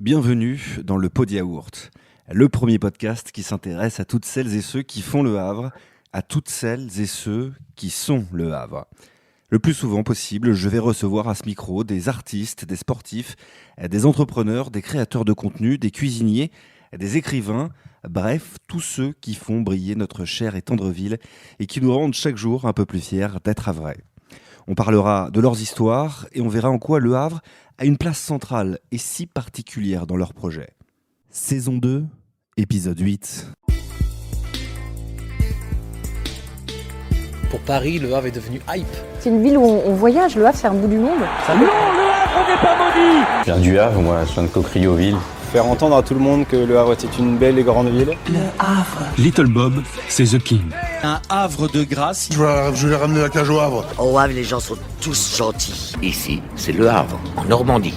Bienvenue dans le Pod Yaourt, le premier podcast qui s'intéresse à toutes celles et ceux qui font le Havre, à toutes celles et ceux qui sont le Havre. Le plus souvent possible, je vais recevoir à ce micro des artistes, des sportifs, des entrepreneurs, des créateurs de contenu, des cuisiniers, des écrivains, bref, tous ceux qui font briller notre chère et tendre ville et qui nous rendent chaque jour un peu plus fiers d'être havrais. On parlera de leurs histoires et on verra en quoi le Havre a une place centrale et si particulière dans leur projet. Saison 2, épisode 8. Pour Paris, Le Havre est devenu hype. C'est une ville où on voyage, Le Havre c'est un bout du monde. Non, Le Havre n'est pas maudit. Je viens du Havre, moi, je viens de Coquerillot-Ville. Faire entendre à tout le monde que Le Havre était une belle et grande ville. Le Havre. Little Bob, c'est The King. Un Havre de grâce. Je vais ramener la cage au Havre. Au Havre, les gens sont tous gentils. Ici, c'est Le Havre, en Normandie.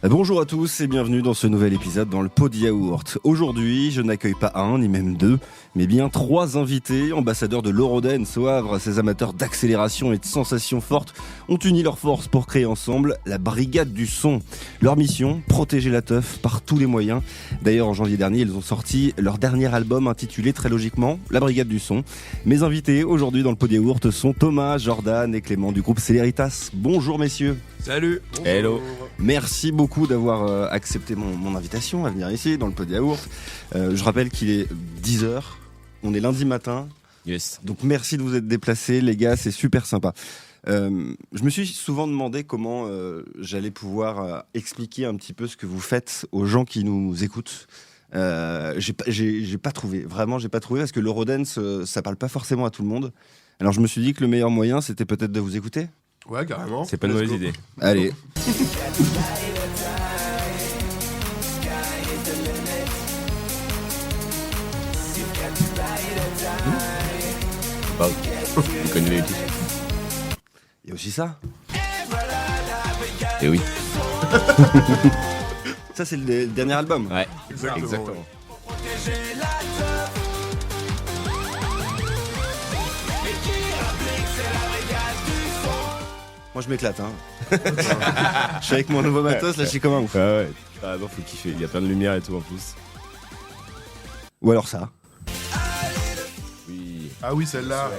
Bonjour à tous et bienvenue dans ce nouvel épisode dans le Pod Yaourt. Aujourd'hui, je n'accueille pas un, ni même deux, mais bien 3 invités, ambassadeurs de l'Eurodance au Havre. Ces amateurs d'accélération et de sensations fortes ont uni leurs forces pour créer ensemble la Brigade du Son. Leur mission, protéger la teuf par tous les moyens. D'ailleurs, en janvier dernier, ils ont sorti leur dernier album intitulé très logiquement La Brigade du Son. Mes invités aujourd'hui dans le Pod Yaourt sont Thomas, Jordan et Clément du groupe Céléritas. Bonjour messieurs. Salut. Hello. Merci beaucoup d'avoir accepté mon invitation à venir ici dans le Pod Yaourt. Je rappelle qu'il est 10h, on est lundi matin. Yes. Donc merci de vous être déplacés les gars, c'est super sympa. Je me suis souvent demandé comment j'allais pouvoir expliquer un petit peu ce que vous faites aux gens qui nous écoutent. J'ai pas trouvé, vraiment j'ai pas trouvé parce que l'Eurodance ça parle pas forcément à tout le monde. Alors je me suis dit que le meilleur moyen c'était peut-être de vous écouter. Ouais, carrément. C'est pas une mauvaise idée. Allez. Vous connaissez les titres. Il y a aussi ça. Eh oui. Ça c'est le dernier album. Ouais, Exactement. Moi je m'éclate hein. Je suis avec mon nouveau matos là, je suis comme un ouf. Ouais. Ah non, faut kiffer. Il y a plein de lumière et tout en plus. Ou alors ça. Oui. Ah oui, celle-là.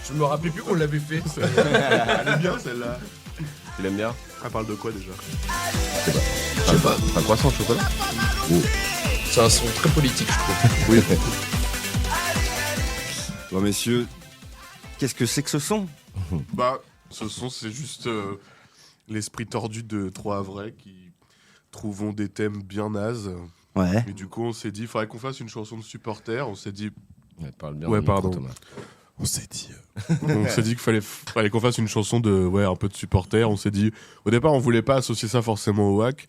Je me rappelais plus qu'on l'avait fait. Elle est bien, celle-là. Tu l'aimes bien? Elle parle de quoi déjà? Je sais pas. Un croissant au chocolat? C'est un son très politique, je trouve. Oui. Bon messieurs, qu'est-ce que c'est que ce son? Bah, ce son, c'est juste l'esprit tordu de 3 Havrais qui trouvent des thèmes bien nazes. Ouais. Et du coup, on s'est dit, il faudrait qu'on fasse une chanson de supporters. On s'est dit, Ouais, parle bien. Ouais, dans le micro, pardon. Thomas. on s'est dit qu'il fallait qu'on fasse une chanson de, un peu de supporters. On s'est dit, au départ, on voulait pas associer ça forcément au hack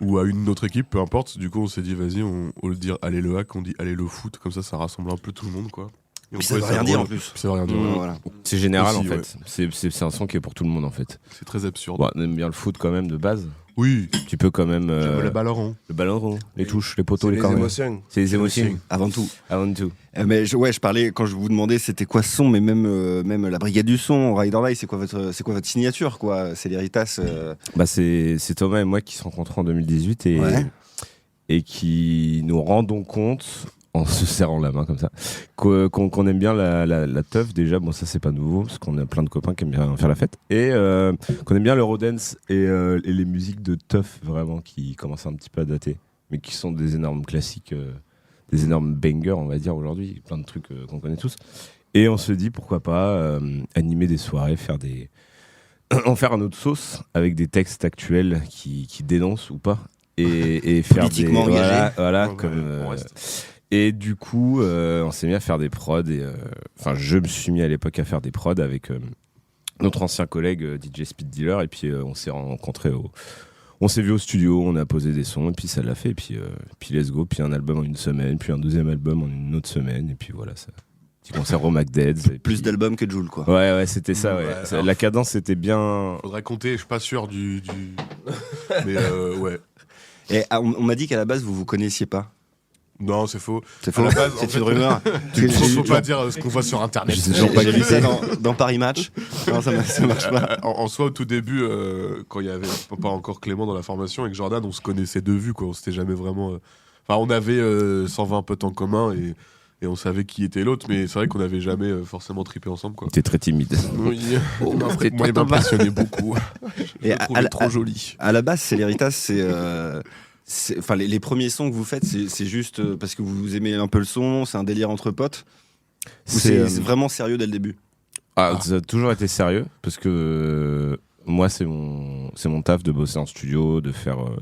ou à une autre équipe, peu importe. Du coup, on s'est dit, vas-y, au lieu de dire allez le hack, on dit allez le foot. Comme ça rassemble un peu tout le monde, quoi. Et on Puis ça veut trouvait rien dire en drôle. plus. Puis ça veut rien dire. Mmh, ouais. voilà. C'est général Aussi, en fait. C'est un son qui est pour tout le monde en fait. C'est très absurde. Bon, on aime bien le foot quand même de base. Oui, Tu peux quand même. j'aime le ballon rond. Le ballon rond, les touches, les poteaux, les corners. émotions. C'est les émotions. Avant tout. Avant tout. Mais je parlais quand je vous demandais c'était quoi ce son, mais même la Brigade du Son, Ride or Die, c'est quoi votre signature quoi? C'est l'Héritas. Bah c'est Thomas et moi qui se rencontrons en 2018 Ouais. et qui nous rendons compte en se serrant la main comme ça qu'on aime bien la teuf déjà. Bon ça c'est pas nouveau parce qu'on a plein de copains qui aiment bien faire la fête et qu'on aime bien l'Eurodance et les musiques de teuf vraiment qui commencent un petit peu à dater mais qui sont des énormes classiques, des énormes bangers on va dire aujourd'hui, plein de trucs qu'on connaît tous. Et on se dit pourquoi pas animer des soirées, en faire à notre sauce avec des textes actuels qui dénoncent ou pas et faire des Politiquement engagés. voilà Ouais, comme on reste. et du coup on s'est mis à faire des prods et enfin je me suis mis à l'époque à faire des prods avec notre ancien collègue DJ Speed Dealer et puis on s'est rencontrés on s'est vu au studio, on a posé des sons et puis ça l'a fait et puis let's go, puis un album en une semaine, puis un deuxième album en une autre semaine et puis voilà ça. Petit concert au McDead's. Plus d'albums que de Joule quoi. Ouais, c'était ça, ouais. Ouais, Ça, la cadence, c'était bien. Faudrait compter, je suis pas sûr du... Mais ouais. Et on m'a dit qu'à la base vous vous connaissiez pas. Non, c'est faux. C'est À faux. la base, en C'est fait, une rumeur. Il faut pas dire ce qu'on voit sur internet. Je sais toujours pas J'ai qui lu ça c'est. dans Paris Match. Non, ça marche pas. En soi, au tout début, quand il y avait pas encore Clément dans la formation, avec Jordan, on se connaissait de vue, quoi. On s'était jamais vraiment. Enfin, on avait 120 potes en commun et on savait qui était l'autre, mais c'est vrai qu'on n'avait jamais forcément trippé ensemble, quoi. T'es très timide. Oui. Oh, Moi, tais-toi, il m'impressionnait beaucoup. Je Et le trouvais trop joli. À la base, Céléritas, enfin, les premiers sons que vous faites, c'est juste parce que vous aimez un peu le son, c'est un délire entre potes, ou c'est vraiment sérieux dès le début? Ça a toujours été sérieux parce que moi c'est mon taf de bosser en studio,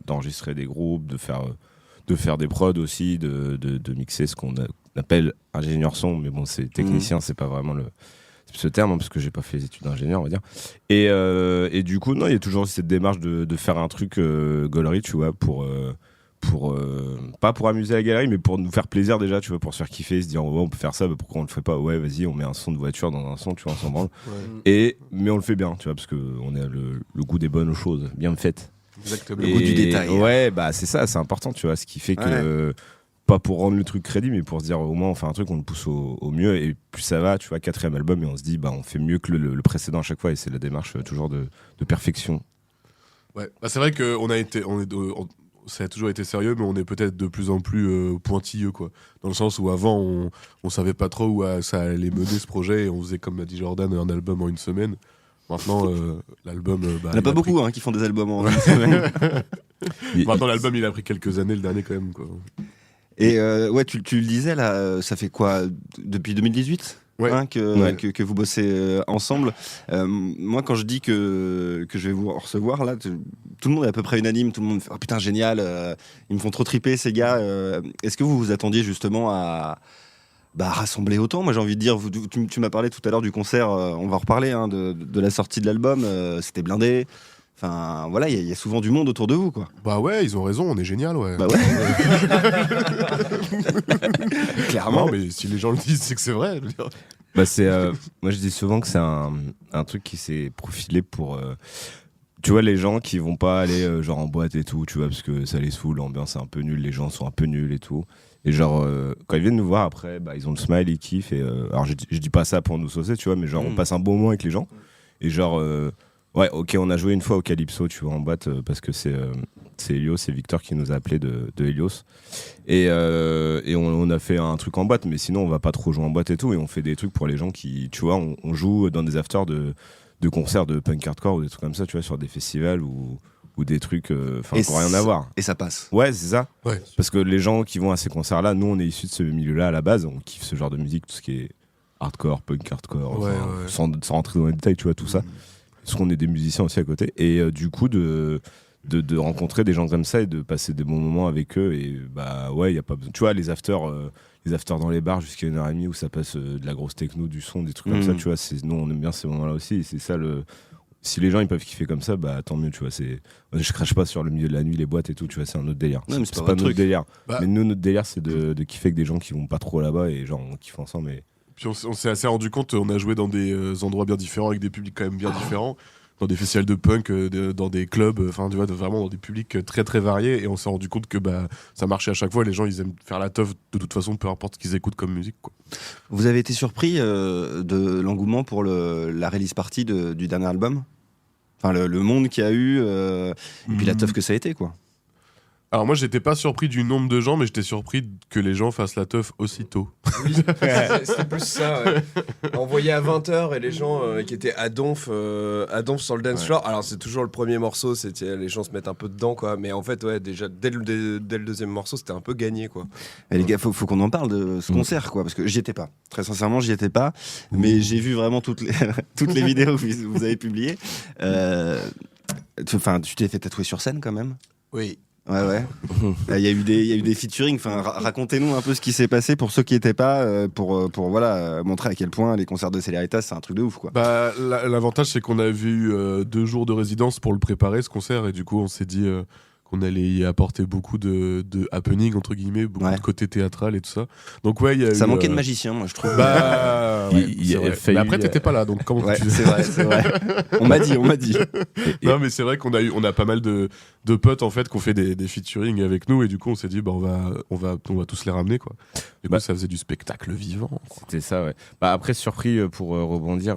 d'enregistrer des groupes, de faire des prods aussi, de mixer ce qu'on appelle ingénieur son, mais bon c'est technicien, c'est pas vraiment ce terme, hein, parce que j'ai pas fait les études d'ingénieur, on va dire. Et du coup, non, il y a toujours cette démarche de faire un truc gaulerie, tu vois, pas pour amuser la galerie, mais pour nous faire plaisir déjà, tu vois, pour se faire kiffer, se dire ouais, on peut faire ça, bah, pourquoi on le fait pas? Ouais, vas-y, on met un son de voiture dans un son, tu vois, on s'en branle. Mais on le fait bien, tu vois, parce qu'on a le goût des bonnes choses, bien faites. Exactement. Le goût du détail. Ouais, bah c'est ça, c'est important, tu vois, ce qui fait que pas pour rendre le truc crédible, mais pour se dire au moins on fait un truc, on le pousse au mieux, et plus ça va, tu vois, 4e album, et on se dit bah on fait mieux que le précédent à chaque fois, et c'est la démarche toujours de perfection. Ouais, bah, c'est vrai que ça a toujours été sérieux, mais on est peut-être de plus en plus pointilleux, quoi. Dans le sens où avant, on savait pas trop où ça allait mener ce projet, et on faisait, comme l'a dit Jordan, un album en une semaine. Maintenant, l'album. Il n'y en a pas beaucoup qui font des albums en une semaine. Maintenant, l'album, il a pris quelques années, le dernier, quand même, quoi. Et ouais, tu le disais là, ça fait quoi depuis 2018 que vous bossez ensemble. Moi, quand je dis que je vais vous recevoir là, tout le monde est à peu près unanime. Tout le monde fait oh putain génial, ils me font trop triper ces gars. Est-ce que vous vous attendiez justement à rassembler autant? Moi, j'ai envie de dire, tu m'as parlé tout à l'heure du concert. On va en reparler de la sortie de l'album. C'était blindé. Enfin, voilà, il y a souvent du monde autour de vous, quoi. Bah ouais, ils ont raison, on est génial, ouais. Bah ouais. Clairement. Non, mais si les gens le disent, c'est que c'est vrai. Je veux dire. Bah moi je dis souvent que c'est un truc qui s'est profilé pour tu vois les gens qui vont pas aller genre en boîte et tout, tu vois, parce que ça les saoule, l'ambiance est un peu nulle, les gens sont un peu nuls et tout, et genre quand ils viennent nous voir après, bah ils ont le smile, ils kiffent, et alors je dis pas ça pour nous saucer, tu vois, mais genre on passe un bon moment avec les gens, et genre ouais, ok, on a joué une fois au Calypso, tu vois, en boîte, parce que c'est Helios, c'est Victor qui nous a appelé de Helios. Et on a fait un truc en boîte, mais sinon on va pas trop jouer en boîte et tout, et on fait des trucs pour les gens qui, tu vois, on joue dans des afters de concerts de punk hardcore ou des trucs comme ça, tu vois, sur des festivals ou des trucs qui n'ont rien à voir. Et ça passe. Ouais, c'est ça. Ouais. Parce que les gens qui vont à ces concerts-là, nous on est issus de ce milieu-là à la base, on kiffe ce genre de musique, tout ce qui est hardcore, punk hardcore, sans rentrer dans les détails, tu vois, tout ça. Parce qu'on est des musiciens aussi à côté, et du coup de rencontrer des gens comme ça et de passer des bons moments avec eux, et bah ouais, il y a pas besoin, tu vois, les afters dans les bars jusqu'à 1h30 où ça passe de la grosse techno, du son, des trucs comme ça, tu vois, nous on aime bien ces moments là aussi, et c'est ça si les gens ils peuvent kiffer comme ça, bah tant mieux, tu vois, je crache pas sur le milieu de la nuit, les boîtes et tout, tu vois, c'est un autre délire. Non, mais c'est pas notre truc. délire, mais nous notre délire c'est de kiffer avec des gens qui vont pas trop là-bas, et genre on kiffe ensemble. Puis on s'est assez rendu compte, on a joué dans des endroits bien différents, avec des publics quand même bien différents, dans des festivals de punk, dans des clubs, enfin tu vois, vraiment dans des publics très très variés, et on s'est rendu compte que ça marchait à chaque fois, les gens ils aiment faire la teuf de toute façon, peu importe ce qu'ils écoutent comme musique, quoi. Vous avez été surpris de l'engouement pour la release party du dernier album? Enfin, le monde qu'il y a eu, et puis la teuf que ça a été, quoi. Alors moi j'étais pas surpris du nombre de gens, mais j'étais surpris que les gens fassent la teuf aussitôt. Oui, c'était plus ça, ouais. On voyait à 20h et les gens qui étaient à Donf sur le dance floor. Alors c'est toujours le premier morceau, les gens se mettent un peu dedans, quoi. Mais en fait, ouais, déjà dès le deuxième morceau, c'était un peu gagné, quoi. Et les gars, faut qu'on en parle de ce concert, quoi, parce que j'y étais pas. Très sincèrement, j'y étais pas, mais j'ai vu vraiment toutes les vidéos que vous avez publiées. Tu t'es fait tatouer sur scène quand même? Oui. Ouais. Il y a eu des featuring. Enfin, racontez-nous un peu ce qui s'est passé pour ceux qui n'étaient pas, pour montrer à quel point les concerts de Céléritas c'est un truc de ouf, quoi. L'avantage c'est qu'on avait eu 2 jours de résidence pour le préparer, ce concert, et du coup on s'est dit qu'on allait y apporter beaucoup de happening entre guillemets, beaucoup de côté théâtral et tout ça. Donc ouais, il y a ça eu, manquait de magicien, moi je trouve. Bah, il a failli- mais après t'étais pas là, donc comment Ouais, tu... c'est vrai. On m'a dit. Non mais c'est vrai qu'on a pas mal de potes en fait qui ont fait des featuring avec nous et du coup on s'est dit bah on va tous les ramener quoi. Du coup ça faisait du spectacle vivant. Quoi. C'était ça, ouais. Bah, après, surpris pour rebondir,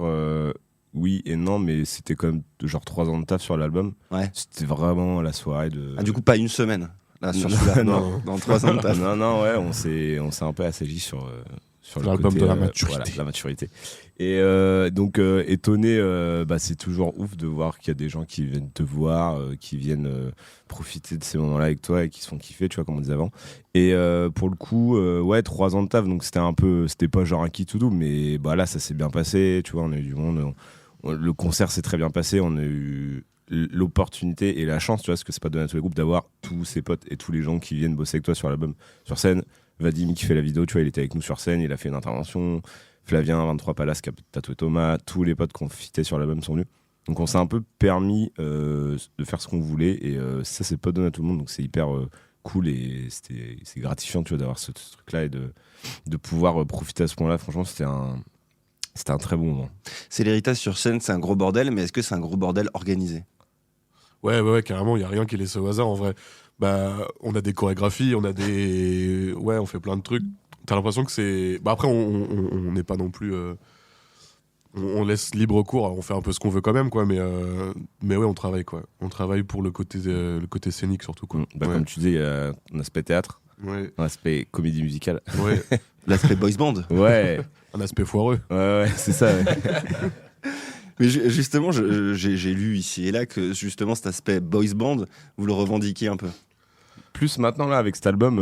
oui et non, mais c'était quand même genre 3 ans de taf sur l'album. Ouais. C'était vraiment la soirée de. Ah, du coup, pas une semaine là, sur Non, celui-là. non. Dans 3 ans de taf. Non, ouais, on s'est un peu assagi sur le L'album côté, de la maturité. Voilà, la maturité. Et donc, étonné, bah, c'est toujours ouf de voir qu'il y a des gens qui viennent te voir, qui viennent profiter de ces moments-là avec toi et qui se font kiffer, tu vois, comme on disait avant. Et pour le coup, ouais, 3 ans de taf, donc c'était pas genre un qui tout double, mais bah, là, ça s'est bien passé, tu vois, on a eu du monde. Le concert s'est très bien passé, on a eu l'opportunité et la chance, tu vois, parce que c'est pas donné à tous les groupes, d'avoir tous ses potes et tous les gens qui viennent bosser avec toi sur l'album, sur scène. Vadim qui fait la vidéo, tu vois, il était avec nous sur scène, il a fait une intervention. Flavien, 23 Palace qui a tatoué Thomas, tous les potes qu'on fitait sur l'album sont venus. Donc on s'est un peu permis de faire ce qu'on voulait et ça c'est pas donné à tout le monde, donc c'est hyper cool et c'est gratifiant, tu vois, d'avoir ce truc-là et de pouvoir profiter à ce point-là. Franchement, c'était un très bon moment. C'est l'héritage sur scène, c'est un gros bordel, mais est-ce que c'est un gros bordel organisé? Ouais, carrément, il y a rien qui est laissé au hasard en vrai. Bah, on a des chorégraphies, on fait plein de trucs. T'as l'impression que c'est... Bah après, on n'est pas non plus... On laisse libre cours, on fait un peu ce qu'on veut quand même, quoi. Mais ouais, on travaille, quoi. On travaille pour le côté scénique, surtout, quoi. Bah, comme tu dis, il y a un aspect théâtre, un aspect comédie musicale. Ouais. L'aspect boys band. Ouais. Un aspect foireux. Ouais, c'est ça. Ouais. Mais justement, j'ai lu ici et là que justement cet aspect boys band, vous le revendiquez un peu. Plus maintenant là avec cet album,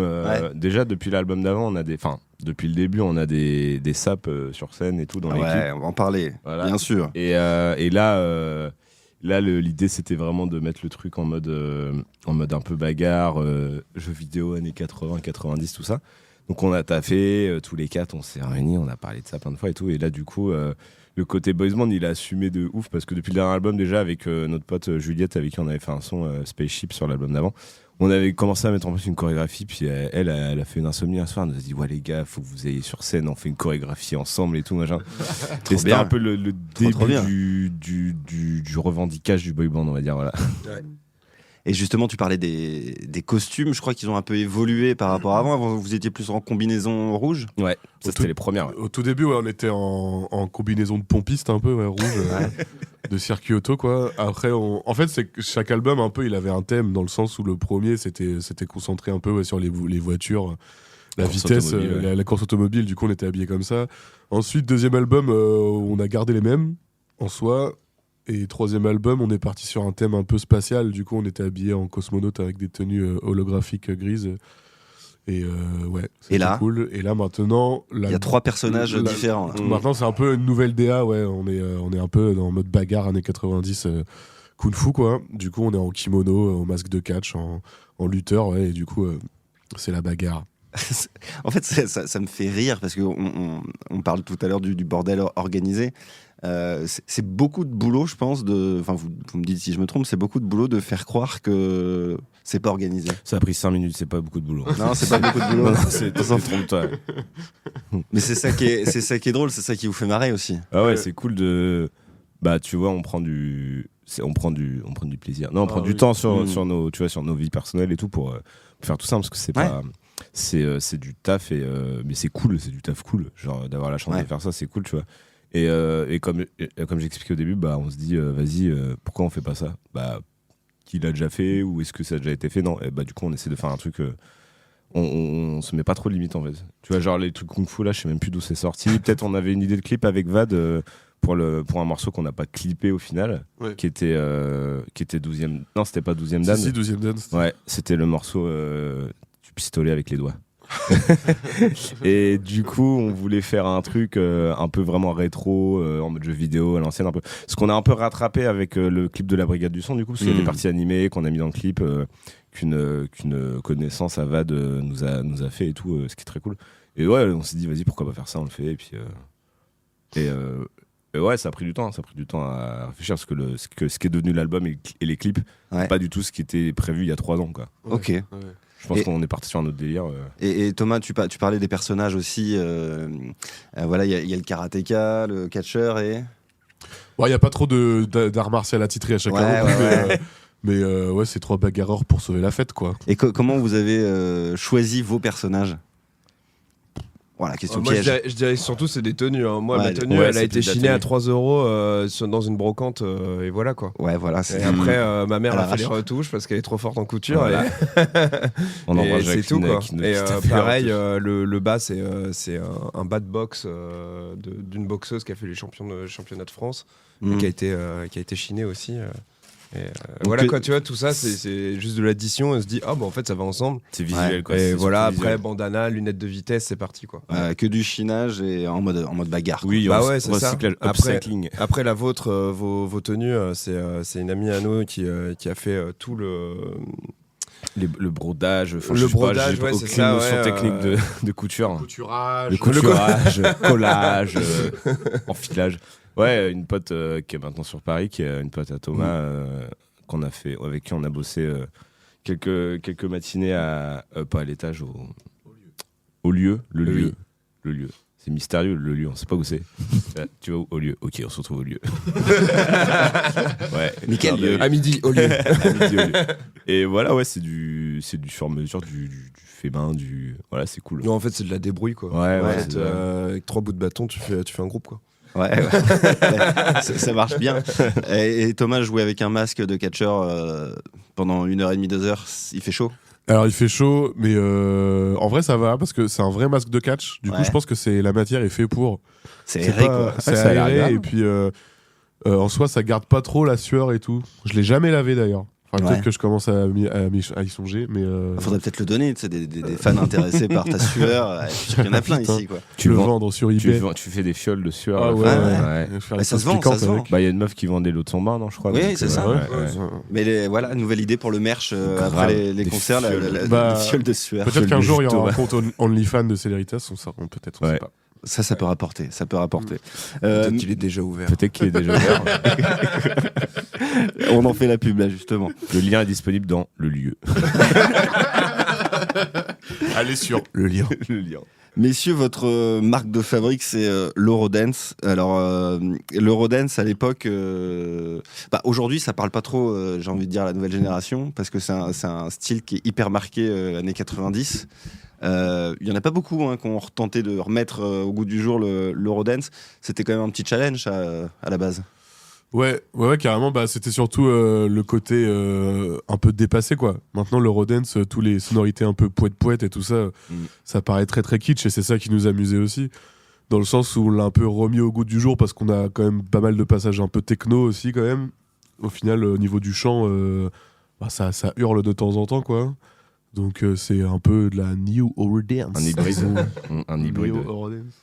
déjà depuis l'album d'avant, depuis le début, on a des saps sur scène et tout dans l'équipe. Ouais, on va en parler, voilà. Bien sûr. Et là, l'idée c'était vraiment de mettre le truc en mode un peu bagarre, jeux vidéo années 80, 90, tout ça. Donc on a taffé, tous les 4, on s'est réunis, on a parlé de ça plein de fois et tout. Et là du coup, le côté boys band, il a assumé de ouf parce que depuis le dernier album déjà avec notre pote Juliette avec qui on avait fait un son Spaceship sur l'album d'avant, on avait commencé à mettre en place une chorégraphie, puis elle a fait une insomnie un soir, elle nous a dit ouais les gars, faut que vous ayez sur scène, on fait une chorégraphie ensemble et tout machin. Et c'était un peu le début du revendiquage du boy band, on va dire, voilà. Ouais. Et justement, tu parlais des costumes, je crois qu'ils ont un peu évolué par rapport à avant. Avant, vous étiez plus en combinaison rouge. Ouais, ça c'était les premières. Ouais. Au tout début, on était en combinaison de pompiste un peu, rouge, de circuit auto, quoi. Après, en fait, c'est que chaque album, un peu, il avait un thème, dans le sens où le premier, c'était concentré un peu sur les voitures, la vitesse, la course automobile. Du coup, on était habillés comme ça. Ensuite, deuxième album, on a gardé les mêmes, en soi. Et troisième album, on est parti sur un thème un peu spatial. Du coup, on était habillés en cosmonaute avec des tenues holographiques grises. Et ouais, c'était cool. Et là, maintenant... Il y a 3 personnages différents. Maintenant, c'est un peu une nouvelle DA. Ouais, on est un peu en mode bagarre années 90, kung-fu, quoi. Du coup, on est en kimono, en masque de catch, en lutteur. Ouais, et du coup, c'est la bagarre. En fait, ça me fait rire parce qu'on parle tout à l'heure du bordel organisé. C'est beaucoup de boulot, je pense. Enfin, vous me dites si je me trompe, c'est beaucoup de boulot de faire croire que c'est pas organisé. Ça a pris 5 minutes, c'est pas beaucoup de boulot. Non, c'est pas beaucoup de boulot. Trompe-toi. Mais c'est ça qui est drôle, c'est ça qui vous fait marrer aussi. Ah ouais, c'est cool de. Bah, tu vois, on prend du plaisir. Non, on prend du temps sur nos vies personnelles et tout pour faire tout ça parce que c'est pas. C'est du taf mais c'est cool, c'est du taf cool. Genre d'avoir la chance de faire ça, c'est cool, tu vois. Et comme j'expliquais au début, bah on se dit vas-y, pourquoi on fait pas ça? Bah qui l'a déjà fait ou est-ce que ça a déjà été fait? Non. Et bah du coup on essaie de faire un truc. On se met pas trop de limites en fait. Tu vois, genre les trucs kung fu là, je sais même plus d'où c'est sorti. Peut-être on avait une idée de clip avec Vad pour un morceau qu'on n'a pas clippé au final, qui était 12e. Non, c'était pas 12e Dan. Si, 12e Dan. Ouais, c'était le morceau du pistolet avec les doigts. Et du coup on voulait faire un truc un peu vraiment rétro, en mode jeu vidéo à l'ancienne un peu, ce qu'on a un peu rattrapé avec le clip de la Brigade du Son, du coup, parce qu'il y a des parties animées qu'on a mis dans le clip, qu'une connaissance à Vad nous a fait et tout, ce qui est très cool. Et ouais, on s'est dit vas-y, pourquoi pas faire ça, on le fait. Et puis ouais, ça a pris du temps à réfléchir parce que ce qui est devenu l'album et les clips, Ouais. pas du tout ce qui était prévu il y a 3 ans, quoi. Ok. Ouais. Je pense Et- qu'on est parti sur un autre délire. Et Thomas, tu parlais des personnages aussi. Voilà, il y a le karatéka, le catcheur et. Bon, il n'y a pas trop d'art martial attitré à chacun Ouais, non plus, ouais, mais ouais, c'est 3 bagarreurs pour sauver la fête, quoi. Et comment vous avez choisi vos personnages? Voilà, question Moi, piège. je dirais surtout c'est des tenues. Hein. Moi, Ouais, ma tenue, ouais, elle a c'est été plus de la chinée à tenue. 3 € dans une brocante et voilà quoi. Ouais, voilà. C'est Et après, ma mère à a fait les l'arrache. retouches parce qu'elle est trop forte en couture. Voilà. Et On embrasse c'est tout Jacqueline, quoi. qui nous- Et qui t'a fait pareil, la le bas c'est un bas de boxe d'une boxeuse qui a fait les championnats de France Mhm. qui a été chiné aussi. Voilà quoi, tu vois, tout ça c'est juste de l'addition. On se dit ah bah en fait ça va ensemble. C'est visuel, quoi. Et c'est voilà, surtout après visuel. bandana, lunettes de vitesse, c'est parti quoi. Que du chinage et en mode bagarre. quoi. Oui, Bah ouais, c'est ça. recyclage, Après- upcycling. Après la vôtre, vos tenues, c'est une amie à nous qui a fait tout le Le brodage, enfin, Le je sais pas, brodage, j'ai ouais, aucune c'est ça, notion ouais, technique de couture. Couturage. Le couturage, collage, enfilage. Ouais, une pote qui est maintenant sur Paris, qui est une pote à Thomas, qu'on a fait, avec qui on a bossé quelques matinées pas à l'étage, au lieu, le lieu. Le lieu. C'est mystérieux, le lieu, on sait pas où c'est. Tu vas au lieu. Ok, on se retrouve au lieu. Ouais. Mais quel lieu à midi au lieu. À midi, au lieu. Et voilà, ouais, c'est du sur-mesure, du fait main, voilà, c'est cool. Non, en fait, c'est de la débrouille quoi. Ouais, En ouais, fait, c'est vrai. avec 3 bouts de bâton, tu fais un groupe quoi. Ouais, ça marche bien. Et Thomas jouait avec un masque de catcheur pendant 1h30, 2 heures. Il fait chaud. Alors il fait chaud, mais en vrai ça va parce que c'est un vrai masque de catch. Du coup, Ouais. je pense que la matière est fait pour. C'est aéré, pas- quoi. C'est ça a l'air aéré agréable. et puis en soi ça garde pas trop la sueur et tout. Je l'ai jamais lavé d'ailleurs. Enfin, Ouais. peut-être que je commence à y songer, mais Faudrait peut-être le donner, tu sais, des fans intéressés par ta sueur. Je suis sûr qu'il y en a plein Putain. ici, quoi. Tu le vends- vendre sur eBay. tu fais des fioles de sueur. Ah là. ouais, ouais. ouais. Faire Mais les ça se sauces vend, piquantes ça se vend. avec. Bah, il y a une meuf qui vendait l'eau de son bain, non, je crois. Oui, donc, c'est ça. Ouais. Mais voilà, nouvelle idée pour le merch Grave. après les Des concerts, fioles. Bah, les fioles de sueur. Peut-être qu'un le jour il y jus aura un de compte OnlyFans de Céléritas, on peut-être, on Ouais. sait pas. Ça peut rapporter. Ça peut rapporter. Peut-être qu'il est déjà ouvert. Peut-être qu'il est déjà ouvert. On en fait la pub là, justement. Le lien est disponible dans le lieu. Allez sur Le lien. Le lien. Messieurs, votre marque de fabrique, c'est l'Eurodance. Alors, l'Eurodance, à l'époque, aujourd'hui, ça parle pas trop, j'ai envie de dire, à la nouvelle génération, parce que c'est un style qui est hyper marqué années 90. Il y en a pas beaucoup qui ont tenté de remettre au goût du jour l'Eurodance. C'était quand même un petit challenge à la base. Ouais, carrément. Bah, c'était surtout le côté un peu dépassé, quoi. Maintenant, l'Eurodance, tous les sonorités un peu poète et tout ça, ça paraît très très kitsch et c'est ça qui nous amusait aussi. Dans le sens où on l'a un peu remis au goût du jour parce qu'on a quand même pas mal de passages un peu techno aussi, quand même. Au final, au niveau du chant, ça hurle de temps en temps, quoi. Donc, c'est un peu de la New Eurodance. Un hybride. Un hybride. New Eurodance.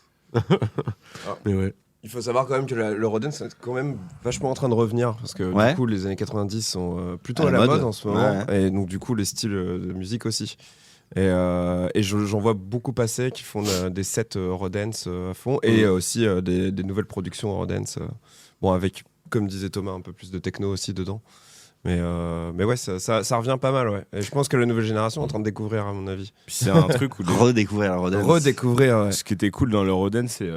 Mais ouais. Il faut savoir quand même que l'Eurodance est quand même vachement en train de revenir parce que Ouais. du coup les années 90 sont plutôt À à la la mode. mode en ce moment Ouais. et donc du coup les styles de musique aussi. Et j'en vois beaucoup passer qui font des sets Eurodance à fond et aussi des nouvelles productions Eurodance. Bon avec comme disait Thomas un peu plus de techno aussi dedans. Mais ouais ça revient pas mal ouais. Et je pense que la nouvelle génération est en train de découvrir à mon avis. Puis c'est un truc où Redécouvrir l'Eurodance. Redécouvrir ouais. ce qui était cool dans l'Eurodance, c'est.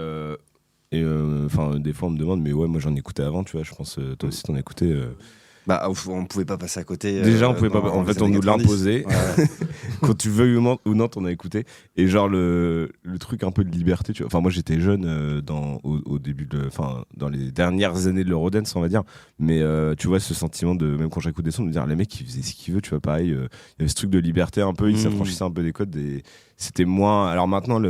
Des fois, on me demande, mais ouais, moi j'en écoutais avant, tu vois. Je pense, toi aussi, t'en écoutais. On pouvait pas passer à côté. Déjà, on pouvait pas. En fait, on nous l'a imposé. Ouais. Quand tu veux ou non, t'en as écouté. Et genre, le truc un peu de liberté, tu vois. Enfin, moi, j'étais jeune au début dans les dernières années de l'Eurodance, on va dire. Mais tu vois, ce sentiment de, même quand j'écoute des sons, de me dire, les mecs, ils faisaient ce qu'ils veulent, tu vois. Pareil, il y avait ce truc de liberté un peu, ils s'affranchissaient un peu des codes. C'était moins. Alors maintenant,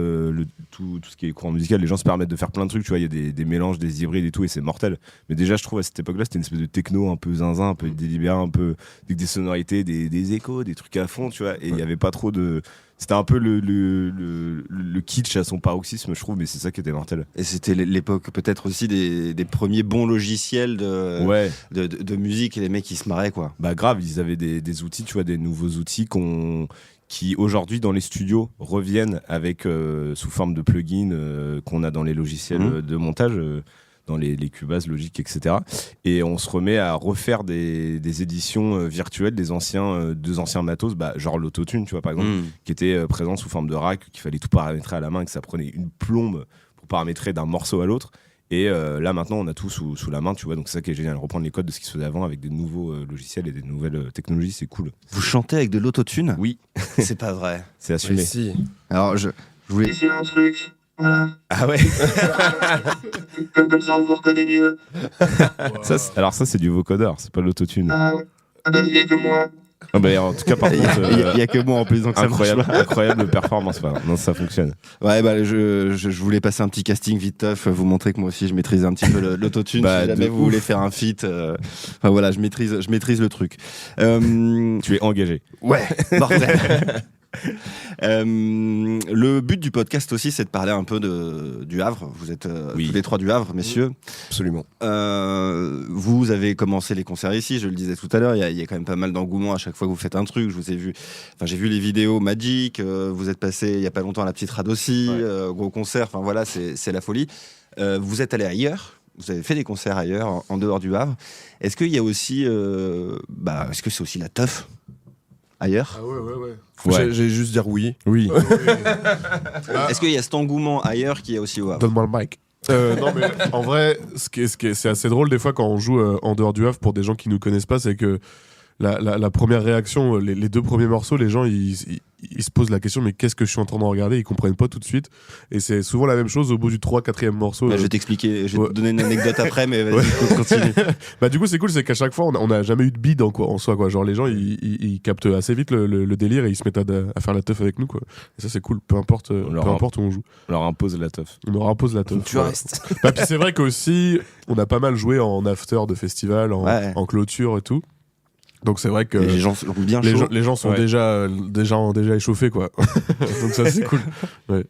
tout ce qui est courant musical, les gens se permettent de faire plein de trucs, tu vois. Il y a des mélanges, des hybrides et tout, et c'est mortel. Mais déjà, je trouve à cette époque-là, c'était une espèce de techno un peu zinzin, un peu délibéré, un peu avec des sonorités, des échos, des trucs à fond, tu vois. Et il y avait pas trop de. C'était un peu le kitsch à son paroxysme, je trouve, mais c'est ça qui était mortel. Et c'était l'époque peut-être aussi des premiers bons logiciels Ouais. de musique et les mecs qui se marraient, quoi. Bah grave, ils avaient des outils, tu vois, des nouveaux outils qui aujourd'hui dans les studios reviennent avec sous forme de plugins qu'on a dans les logiciels de montage. dans les Cubase, Logic, etc. Et on se remet à refaire des éditions virtuelles des deux anciens matos, genre l'autotune, tu vois, par exemple, qui était présent sous forme de rack, qu'il fallait tout paramétrer à la main et que ça prenait une plombe pour paramétrer d'un morceau à l'autre. Et là, maintenant, on a tout sous la main, tu vois. Donc, c'est ça qui est génial. Reprendre les codes de ce qui se faisait avant avec des nouveaux logiciels et des nouvelles technologies, c'est cool. Vous chantez avec de l'autotune ? Oui. C'est pas vrai. C'est assumé. Mais si. Alors, je voulais... Ah ouais. Alors, ça, c'est du vocodeur, c'est pas l'autotune. Ah bah, en tout cas, par contre, il y a que moi en plus, donc ça marche pas. incroyable performance. Non, ça fonctionne. Ouais, je voulais passer un petit casting vite teuf, vous montrer que moi aussi je maîtrise un petit peu l'autotune. Si jamais vous voulez faire un feat, enfin voilà, je maîtrise le truc. Tu es engagé. Ouais, parfait. Le but du podcast aussi, c'est de parler un peu du Havre. Vous êtes tous les trois du Havre, messieurs. Absolument. Vous avez commencé les concerts ici, je le disais tout à l'heure. Il y a quand même pas mal d'engouement à chaque fois que vous faites un truc. Je vous ai vu. Enfin, j'ai vu les vidéos Magic. Vous êtes passé il y a pas longtemps à la Petite Rade aussi, gros concert. Enfin voilà, c'est la folie. Vous êtes allé ailleurs. Vous avez fait des concerts ailleurs, en dehors du Havre. Est-ce qu'il y a aussi, est-ce que c'est aussi la teuf ailleurs? Ah ouais. J'ai juste dire oui. Oui. Est-ce qu'il y a cet engouement ailleurs qu'il y a aussi au Havre? Donne-moi le mic. Non mais en vrai, c'est assez drôle des fois quand on joue en dehors du Havre pour des gens qui nous connaissent pas, c'est que la première réaction, les deux premiers morceaux, les gens ils se posent la question mais qu'est-ce que je suis en train de regarder, ils comprennent pas tout de suite et c'est souvent la même chose au bout du 3-4e morceau. Je vais t'expliquer, je vais te donner une anecdote après mais vas-y, continue. Du coup c'est cool, c'est qu'à chaque fois on n'a jamais eu de bide en soi quoi, genre les gens ils captent assez vite le délire et ils se mettent à faire la teuf avec nous quoi. Et ça c'est cool, peu importe où on joue. On leur impose la teuf. On leur impose la teuf. Tu restes. Puis c'est vrai qu'aussi on a pas mal joué en after de festival, en clôture et tout. Donc c'est vrai que les gens sont bien chauds. Les gens sont déjà échauffés quoi. Donc ça c'est cool. Ouais.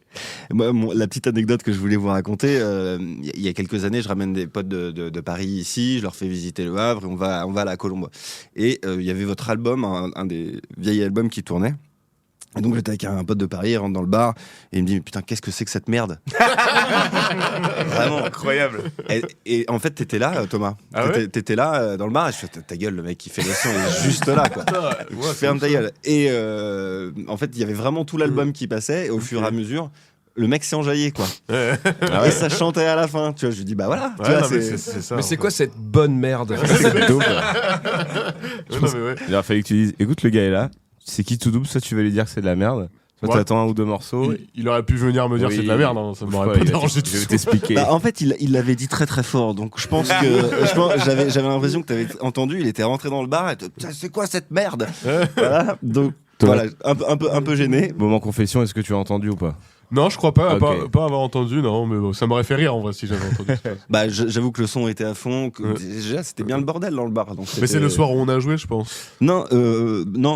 Moi, la petite anecdote que je voulais vous raconter, il y a quelques années, je ramène des potes de Paris ici, je leur fais visiter le Havre et on va à la Colombe. Et il y avait votre album, un des vieils albums qui tournait. Et donc j'étais avec un pote de Paris, il rentre dans le bar et il me dit mais putain qu'est-ce que c'est que cette merde. Vraiment incroyable. Et en fait t'étais là Thomas, t'étais là dans le bar et je fais ta gueule, le mec qui fait le son est juste là quoi. Ferme ta gueule. Et en fait il y avait vraiment tout l'album qui passait et au fur et à mesure le mec s'est enjaillé quoi. Et ça chantait à la fin, tu vois, je lui dis bah voilà, tu vois, c'est ça. Mais c'est quoi cette bonne merde? C'est dope. Il aurait fallu que tu dises écoute le gars est là. C'est qui tout double, soit tu vas lui dire que c'est de la merde, soit t'attends un ou deux morceaux. Il aurait pu venir me dire c'est de la merde, hein, ça m'aurait pas dérangé. Je vais t'expliquer. En fait, il l'avait dit très très fort, donc je pense que j'avais l'impression que t'avais entendu. Il était rentré dans le bar et c'est quoi cette merde? Voilà, donc voilà, un peu gêné. Moment confession, est-ce que tu as entendu ou pas? Non, je crois pas, Okay. pas avoir entendu, non, mais bon, ça m'aurait fait rire en vrai si j'avais entendu. J'avoue que le son était à fond, déjà c'était bien le bordel dans le bar. Donc mais c'est le soir où on a joué, je pense. Non,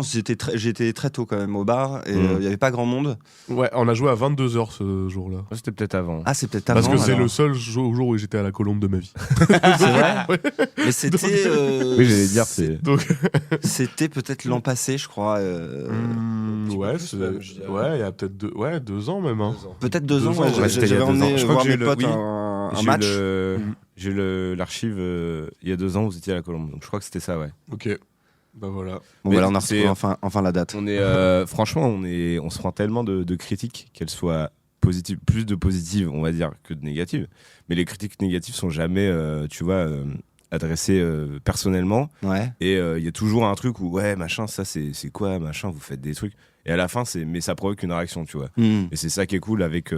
j'étais très tôt quand même au bar et il y avait pas grand monde. Ouais, on a joué à 22h ce jour-là. C'était peut-être avant. Ah, c'est peut-être avant. Parce que c'est alors. le seul jour où j'étais à la Colombe de ma vie. C'est vrai. Ouais. Mais c'était. Oui, j'allais dire c'est. Donc... c'était peut-être l'an passé, je crois. Ouais, il y a peut-être 2 ans même. Hein. Peut-être 2 ans. Ouais, J'avais emmené voir mes potes un match. J'ai l'archive il y a 2 ans où vous étiez à la Colombe, donc je crois que c'était ça, ouais. Ok. Bah voilà. Bon, voilà, on a retrouvé enfin la date. On est franchement, on se prend tellement de critiques, qu'elles soient positives, plus de positives, on va dire, que de négatives. Mais les critiques négatives sont jamais, tu vois, adressées personnellement. Ouais. Et il y a toujours un truc où ouais, machin, ça c'est quoi, machin, vous faites des trucs. Et à la fin, mais ça provoque une réaction, tu vois. Et c'est ça qui est cool avec, tu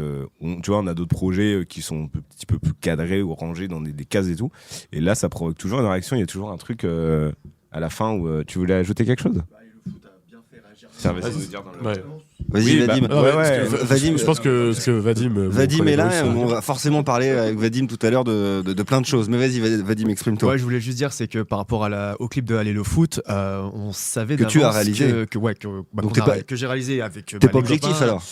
vois, on a d'autres projets qui sont un petit peu plus cadrés ou rangés dans des cases et tout. Et là, ça provoque toujours une réaction. Il y a toujours un truc à la fin où tu voulais ajouter quelque chose. Le foot a bien fait réagir. Ça va essayer de dire dans le. Ouais. Vas-y, Vadim. Vadim, je pense que Vadim est là, on va forcément parler avec Vadim tout à l'heure de plein de choses. Mais vas-y, Vadim, exprime-toi. Ouais, je voulais juste dire, c'est que par rapport au clip de Allez le foot, on savait que tu as réalisé, que j'ai réalisé avec. T'es pas objectif copains. alors.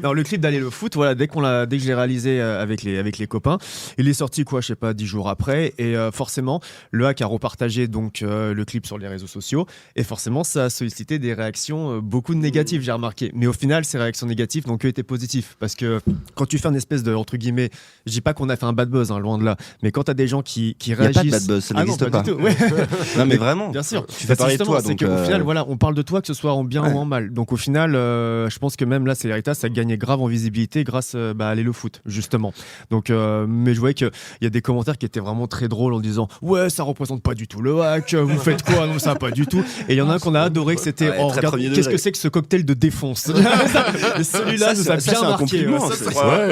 Non, le clip d'Allez le foot, voilà, dès que je l'ai réalisé avec les copains, il est sorti quoi, je sais pas, 10 jours après, et forcément, le hack a repartagé donc le clip sur les réseaux sociaux, et forcément, ça a sollicité des réactions beaucoup de négatives. j'ai remarqué. Mais au final, ces réactions négatives n'ont que été positives. Parce que quand tu fais une espèce de, entre guillemets, je dis pas qu'on a fait un bad buzz, hein, loin de là, mais quand tu as des gens qui réagissent. Il n'y a pas de bad buzz, ça n'existe pas. Du tout. Ouais. Non, mais vraiment. Bien sûr. Tu fais parler de toi. C'est qu'au final, voilà, on parle de toi, que ce soit en bien ou en mal. Donc au final, je pense que même là, Céléritas, ça gagnait grave en visibilité grâce à Allez le foot, justement. Donc, mais je voyais qu'il y a des commentaires qui étaient vraiment très drôles en disant ouais, ça représente pas du tout le hack, vous faites quoi? Non, ça pas du tout. Et il y en a un qu'on a adoré, que c'était regarde, qu'est-ce que c'est que ce cocktail de défonce? Et celui-là nous a bien marqué.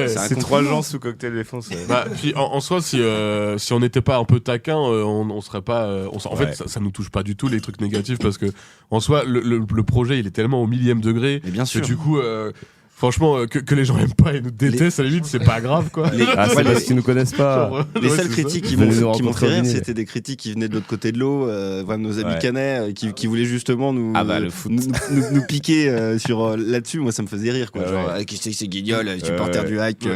C'est 3 gens sous cocktail défonce. Bah, puis en soi, si on n'était pas un peu taquin, on serait pas. En fait, ça nous touche pas du tout les trucs négatifs parce que en soi, le projet il est tellement au millième degré. Et bien sûr. Que du coup. Franchement, que les gens aiment pas et nous détestent, à la limite, c'est pas grave, quoi. C'est parce qu'ils nous connaissent pas. Les seules critiques qui m'ont fait rire, c'était des critiques qui venaient de l'autre côté de l'eau, nos amis canets, qui voulaient justement nous piquer sur là-dessus. Moi, ça me faisait rire, quoi. Genre, qui c'est Guignol, supporter du hack.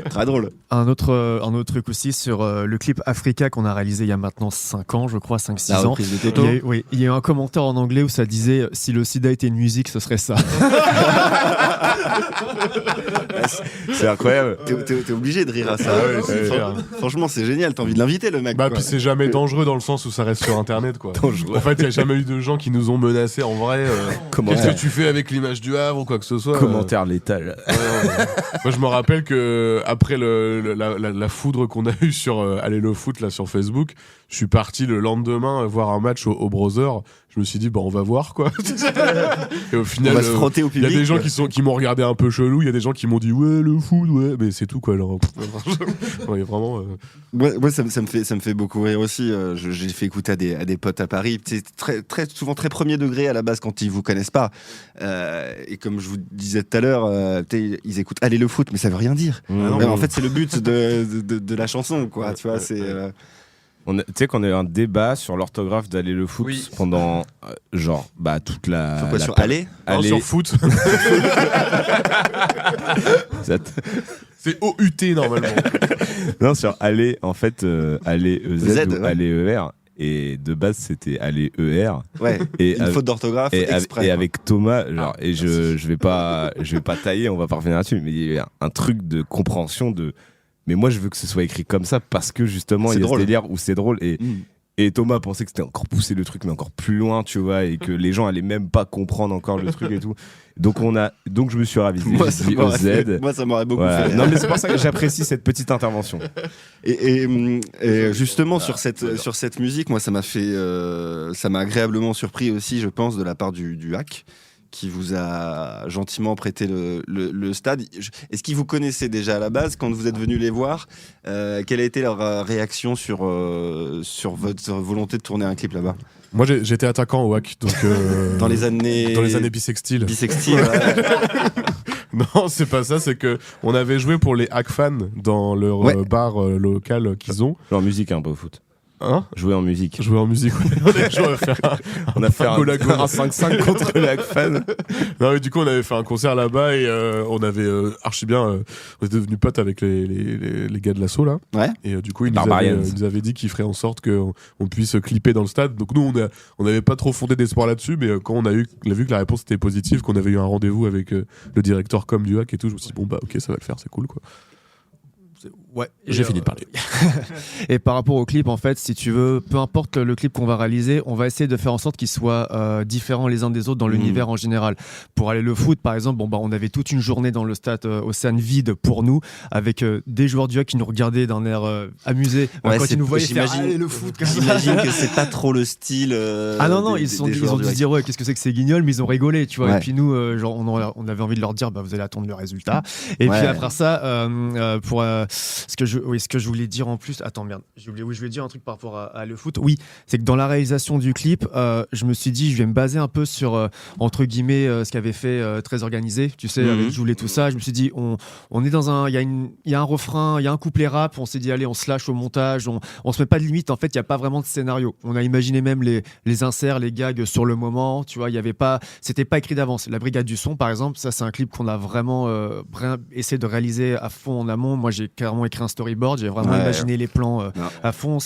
Très drôle. Un autre truc aussi sur le clip Africa qu'on a réalisé il y a maintenant 5 ans, je crois, 5-6 ans. La reprise de Toto. Il y a eu un commentaire en anglais où ça disait si le sida était une musique, ce serait ça. C'est incroyable. T'es obligé de rire à ça. Franchement, c'est génial. T'as envie de l'inviter, le mec. Bah, puis c'est jamais dangereux dans le sens où ça reste sur internet, quoi. En fait, il n'y a jamais eu de gens qui nous ont menacés en vrai. Qu'est-ce que tu fais avec l'image du Havre ou quoi que ce soit? Commentaire létal. Moi, je me rappelle que après la foudre qu'on a eue sur Allez le foot là sur Facebook, je suis parti le lendemain voir un match au Brother. Je me suis dit, on va voir, quoi. Et au final, on va se frotter au public. Il y a des gens qui m'ont regardé un peu chelou, il y a des gens qui m'ont dit, ouais, le foot, ouais, mais c'est tout, quoi. Alors, ouais, vraiment. Moi, ça me fait beaucoup rire aussi. J'ai fait écouter à des potes à Paris. C'est souvent très premier degré à la base quand ils vous connaissent pas. Et comme je vous disais tout à l'heure, ils écoutent Allez le foot, mais ça veut rien dire. En fait, c'est le but de la chanson, quoi. Tu vois, c'est. Tu sais qu'on a eu un débat sur l'orthographe d'Aller le foot pendant toute la. Sur quoi, sur Aller? Non, sur foot. C'est OUT normalement. Non, sur Aller, en fait, Aller EZ ou Aller ER. Et de base, c'était Aller ER. Ouais. Et une faute d'orthographe exprès. Et avec Thomas, je vais pas tailler, on va pas revenir là-dessus, mais il y a un truc de compréhension de. Mais moi, je veux que ce soit écrit comme ça parce que justement, il y a ce délire où c'est drôle. Et Thomas pensait que c'était encore pousser le truc, mais encore plus loin, tu vois, et que les gens allaient même pas comprendre encore le truc et tout. Donc je me suis ravisé. Moi, ça m'aurait beaucoup fait. Non, mais c'est pour ça que j'apprécie cette petite intervention. Et justement, sur cette musique, moi, ça m'a agréablement surpris aussi, je pense, de la part du hack, qui vous a gentiment prêté le stade. Est-ce qu'ils vous connaissaient déjà à la base quand vous êtes venus les voir? Quelle a été leur réaction sur votre volonté de tourner un clip là-bas? Moi, j'étais attaquant au WAC, donc dans les années bissextiles. Bissextiles. Ouais. Non, c'est pas ça. C'est que on avait joué pour les hack fans dans leur bar local qu'ils ont. Leur musique un peu au foot. Hein? Jouer en musique, ouais. On a fait un 5-5 contre les hack fans. Non, mais du coup, on avait fait un concert là-bas et on avait archi bien. On était devenus potes avec les gars de l'assaut là. Ouais. Et du coup, ils nous avaient dit qu'ils feraient en sorte qu'on puisse clipper dans le stade. Donc nous, on n'avait pas trop fondé d'espoir là-dessus, mais quand on a vu que la réponse était positive, qu'on avait eu un rendez-vous avec le directeur com du hack et tout, je me suis dit ok, ça va le faire, c'est cool, quoi. Ouais, j'ai fini de parler. Et par rapport au clip, en fait, si tu veux, peu importe le clip qu'on va réaliser, on va essayer de faire en sorte qu'ils soient différents les uns des autres dans l'univers en général. Pour aller le foot, par exemple, on avait toute une journée dans le stade Océane vide pour nous, avec des joueurs du hack qui nous regardaient d'un air amusé. Ouais, quand ils nous voyaient faire le foot. J'imagine que c'est pas trop le style. Non, ils ont dû se dire qu'est-ce que c'est que ces guignols, mais ils ont rigolé, tu vois. Ouais. Et puis nous, on avait envie de leur dire, vous allez attendre le résultat. Et puis après ça, pour ce que je voulais dire en plus, attends merde, je voulais dire un truc par rapport à le foot. Oui, c'est que dans la réalisation du clip, je me suis dit, je vais me baser un peu sur entre guillemets ce qu'avait fait Très Organisé, tu sais, avec Joulet tout ça. Je me suis dit, on est dans il y a un refrain, il y a un couplet rap. On s'est dit, allez, on se lâche au montage, on se met pas de limite. En fait, il y a pas vraiment de scénario. On a imaginé même les inserts, les gags sur le moment. Tu vois, il y avait pas, c'était pas écrit d'avance. La Brigade du son, par exemple, ça c'est un clip qu'on a vraiment essayé de réaliser à fond en amont. Moi, j'ai carrément écrit écrit un storyboard, j'ai vraiment imaginé les plans à fond.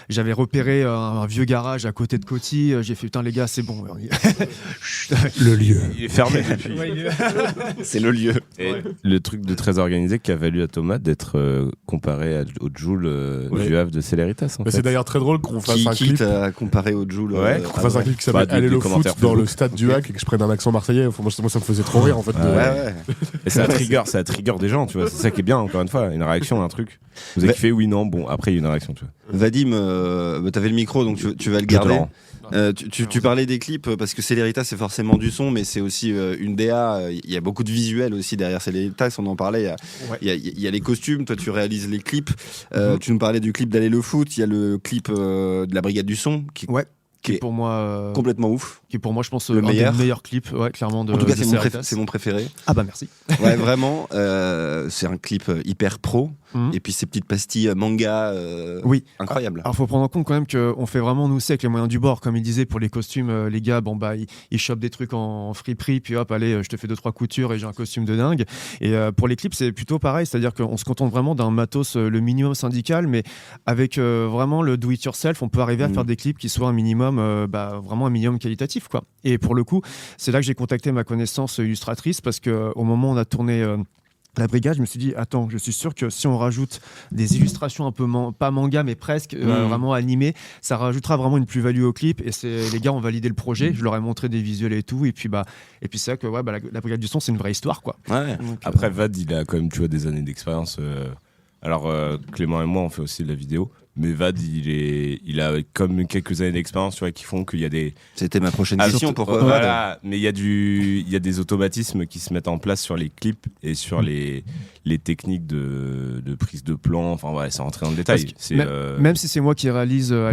J'avais repéré un vieux garage à côté de Coty. J'ai fait putain les gars, c'est bon. Le lieu. Il est fermé depuis. C'est le lieu. Et le truc de très organisé qui a valu à Thomas d'être comparé au Joule du Havre de Céléritas. C'est d'ailleurs très drôle qu'on fasse un clip. Comparé au Joule. Qu'on fasse un clip qui s'appelle Aller le foot dans le stade du Hack et que je prenne un accent marseillais. Moi, ça me faisait trop rire en fait. Et ça trigger des gens, tu vois. C'est ça qui est bien, encore une fois. Une réaction, un truc. Vous avez kiffé, oui, non. Bon, après, il y a une réaction, tu vois. Vadim, t'avais le micro, donc tu vas le garder. Tu parlais des clips parce que Céléritas c'est forcément du son, mais c'est aussi une DA. Il y a beaucoup de visuels aussi derrière Céléritas, on en parlait. Il y a les costumes, toi tu réalises les clips. Tu nous parlais du clip d'Aller le foot, il y a le clip de la Brigade du son qui est pour moi complètement ouf. Qui est pour moi, je pense, le meilleur. Des meilleurs clips, clairement. En tout cas, c'est mon préféré. Ah bah merci. Ouais, vraiment. C'est un clip hyper pro. Et puis ces petites pastilles manga, incroyables. Alors faut prendre en compte quand même qu'on fait vraiment nous avec les moyens du bord, comme il disait pour les costumes, les gars, ils chopent des trucs en friperie, puis hop, allez, je te fais 2-3 coutures et j'ai un costume de dingue. Et pour les clips, c'est plutôt pareil, c'est-à-dire qu'on se contente vraiment d'un matos le minimum syndical, mais avec vraiment le do it yourself, on peut arriver à faire des clips qui soient un minimum, vraiment un minimum qualitatif, quoi. Et pour le coup, c'est là que j'ai contacté ma connaissance illustratrice parce que au moment où on a tourné La Brigade, je me suis dit, attends, je suis sûr que si on rajoute des illustrations un peu, pas manga, mais presque, vraiment animées, ça rajoutera vraiment une plus-value au clip. Et les gars ont validé le projet, je leur ai montré des visuels et tout. Et puis c'est vrai que la Brigade du son, c'est une vraie histoire, quoi. Ouais. Donc, après, Vad, il a quand même, tu vois, des années d'expérience. Alors, Clément et moi, on fait aussi de la vidéo. Mais Vad, il a comme quelques années d'expérience, tu vois, qui font qu'il y a des. C'était ma prochaine question. Pourquoi Voilà, mais il y a des automatismes qui se mettent en place sur les clips et sur les techniques de prise de plan. Enfin, ouais, c'est rentrer dans le détail. Même si c'est moi qui réalise à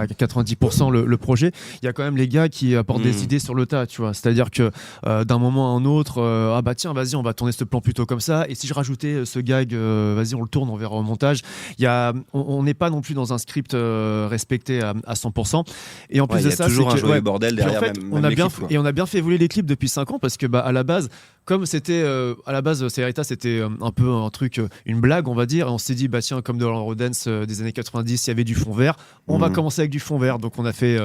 90% le projet, il y a quand même les gars qui apportent des idées sur le tas, tu vois. C'est-à-dire que d'un moment à un autre, tiens, vas-y, on va tourner ce plan plutôt comme ça. Et si je rajoutais ce gag, vas-y, on le tourne, on verra au montage. On n'est pas non plus dans un script respecté à 100%. Et en plus de ça, il y a toujours un joyeux bordel derrière. En fait, on a bien fait évoluer les clips depuis 5 ans parce que à la base, comme c'était à la base Céléritas, c'était un peu un truc, une blague, on va dire. Et on s'est dit, tiens, comme dans l'Eurodance des années 90, il y avait du fond vert. On va commencer avec du fond vert. Donc on a fait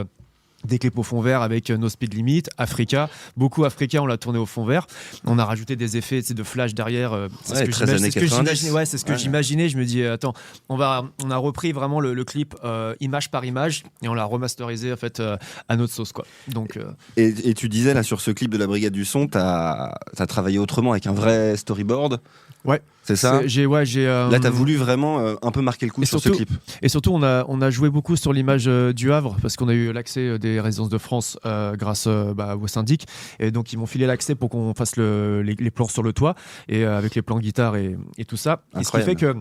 des clips au fond vert avec No Speed Limit, Africa. Beaucoup Africa, on l'a tourné au fond vert. On a rajouté des effets de flash derrière. C'est ce que j'imaginais. Je me dis, attends, on a repris vraiment le clip image par image et on l'a remasterisé en fait à notre sauce, quoi. Donc, et tu disais là sur ce clip de la Brigade du son, t'as travaillé autrement avec un vrai storyboard. Ouais. C'est ça. Là, t'as voulu vraiment un peu marquer le coup sur ce clip. Et surtout, on a joué beaucoup sur l'image du Havre parce qu'on a eu l'accès des résidences de France grâce au syndic. Et donc, ils m'ont filé l'accès pour qu'on fasse les plans sur le toit et avec les plans guitare et tout ça. Et ce qui fait que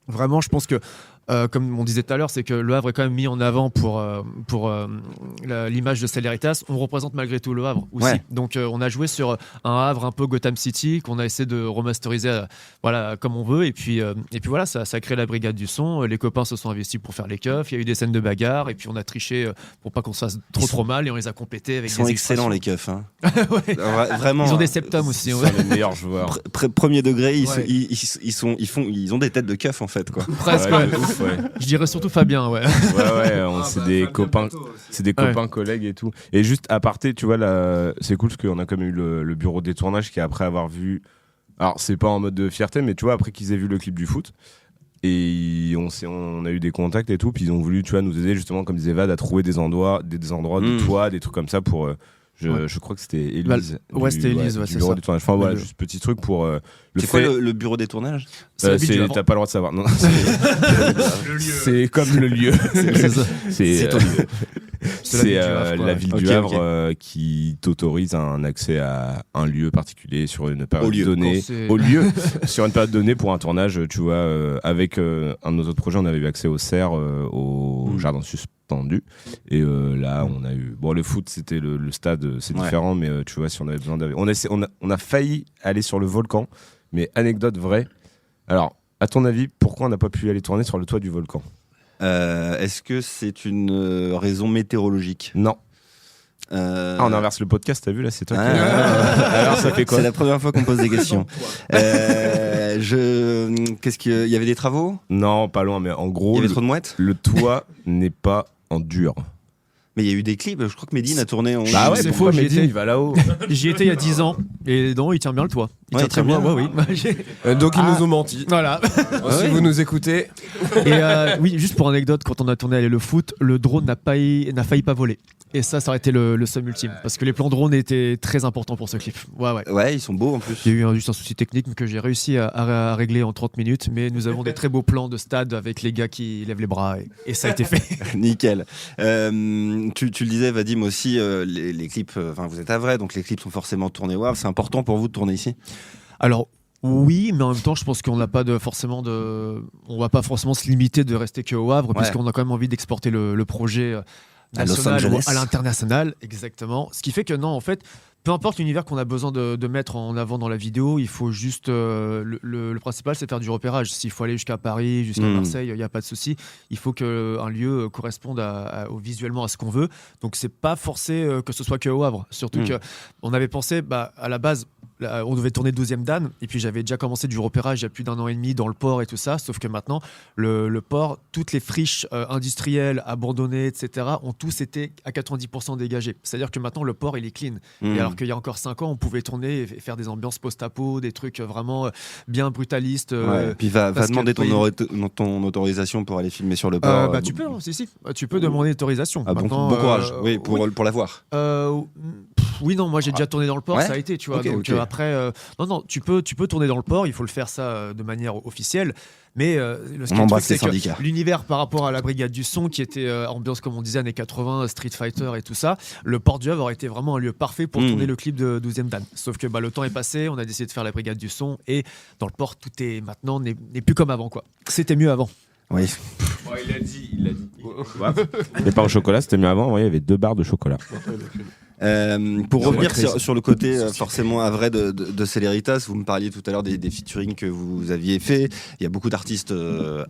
vraiment, je pense que comme on disait tout à l'heure, c'est que le Havre est quand même mis en avant pour l'image de Céléritas. On représente malgré tout le Havre aussi. Ouais. Donc on a joué sur un Havre un peu Gotham City qu'on a essayé de remasteriser comme on veut. Et puis voilà, ça a créé la Brigade du son. Les copains se sont investis pour faire les keufs. Il y a eu des scènes de bagarre et puis on a triché pour pas qu'on se fasse trop mal et on les a complétés avec des expressions. Ils sont excellents les keufs. Hein. Ouais. Vraiment. Ils ont des septums aussi. Ils sont les meilleurs joueurs. Premier degré, ils ont des têtes de keufs en fait, quoi. Presque. Ouais. Je dirais surtout Fabien, ouais. C'est des copains, collègues et tout. Et juste à parté, tu vois, c'est cool parce qu'on a quand même eu le bureau des tournages qui après avoir vu, alors c'est pas en mode de fierté, mais tu vois, après qu'ils aient vu le clip du foot, et on a eu des contacts et tout, puis ils ont voulu, tu vois, nous aider justement, comme disait Vad, à trouver des endroits de toit, des trucs comme ça pour. Je crois que c'était Élise. C'était Élise, c'est bureau ça. Des tournages. Enfin voilà, juste petit truc pour c'est quoi le bureau des tournages? T'as pas le droit de savoir. Non, c'est comme le lieu. C'est ton lieu. C'est la ville du Havre qui t'autorise un accès à un lieu particulier sur une période donnée. Au lieu, sur une période donnée pour un tournage, tu vois, avec un de nos autres projets, on avait eu accès au CERF, au jardin suspendu. Et là, on a eu. Bon, le foot, c'était le stade, c'est différent, mais tu vois, si on avait besoin on a failli aller sur le volcan, mais anecdote vraie. Alors, à ton avis, pourquoi on n'a pas pu aller tourner sur le toit du volcan? Est-ce que c'est une raison météorologique? Non. On inverse le podcast, t'as vu là, c'est toi qui... Alors ça fait quoi? C'est la première fois qu'on me pose des questions. Qu'est-ce qu'il y avait des travaux? Non, pas loin, mais en gros, Il y avait trop de mouettes? le toit n'est pas en dur. Mais il y a eu des clips, je crois que Medine a tourné en... Bah ouais, c'est pourquoi faux, j'y Medine, étais. il va là-haut. J'y étais il y a 10 ans et non, il tient bien le toit. Il Ouais, tient très il tient bien, bien. ouais, oui. Donc ils nous ont menti. Voilà. Si vous nous écoutez, Et oui, juste pour anecdote, quand on a tourné Aller le foot, le drone n'a failli pas voler. Et ça aurait été le somme ultime. Parce que les plans drone étaient très importants pour ce clip. Ouais. Ouais, ils sont beaux en plus. Il y a eu juste un souci technique que j'ai réussi à régler en 30 minutes. Mais nous avons des très beaux plans de stade avec les gars qui lèvent les bras. Et ça a été fait. Nickel. Tu le disais, Vadim, aussi, les clips, vous êtes à Vrai, donc les clips sont forcément tournés au Havre. C'est important pour vous de tourner ici? Alors, oui, mais en même temps, je pense qu'on n'a pas on va pas forcément se limiter de rester qu'au Havre, puisqu'on a quand même envie d'exporter le projet à Los national Angeles. ou à l'international, exactement. Ce qui fait que non, en fait, peu importe l'univers qu'on a besoin de mettre en avant dans la vidéo, il faut juste le principal, c'est faire du repérage. S'il faut aller jusqu'à Paris, jusqu'à Marseille, il n'y a pas de souci. Il faut qu'un lieu corresponde visuellement à ce qu'on veut. Donc c'est pas forcé que ce soit que au Havre. Surtout qu'on avait pensé, à la base, on devait tourner 12e Dan, et puis j'avais déjà commencé du repérage il y a plus d'1 an et demi dans le port et tout ça, sauf que maintenant le port, toutes les friches industrielles abandonnées, etc., ont tous été à 90% dégagées. C'est-à-dire que maintenant le port il est clean. Et alors qu'il y a encore 5 ans, on pouvait tourner et faire des ambiances post-apo, des trucs vraiment bien brutalistes. Puis va demander ton autorisation pour aller filmer sur le port. Tu peux, tu peux demander l'autorisation. Bon courage, oui, pour l'avoir. Oui, non, moi j'ai déjà tourné dans le port, Ouais, ça a été, tu vois. okay, donc okay. Après, non, tu peux tourner dans le port, il faut le faire ça de manière officielle. Mais On embrasse les syndicats. L'univers par rapport à la brigade du son, qui était ambiance, comme on disait, années 80, Street Fighter et tout ça, le port du Havre aurait été vraiment un lieu parfait pour tourner le clip de 12e Dan. Sauf que le temps est passé, on a décidé de faire la brigade du son, et dans le port, tout est maintenant n'est plus comme avant, quoi. C'était mieux avant. Oui. Il a dit. Les pains au chocolat, c'était mieux avant. Il y avait 2 barres de chocolat. Pour revenir sur le côté forcément à vrai de Celeritas, vous me parliez tout à l'heure des featuring que vous aviez fait. Il y a beaucoup d'artistes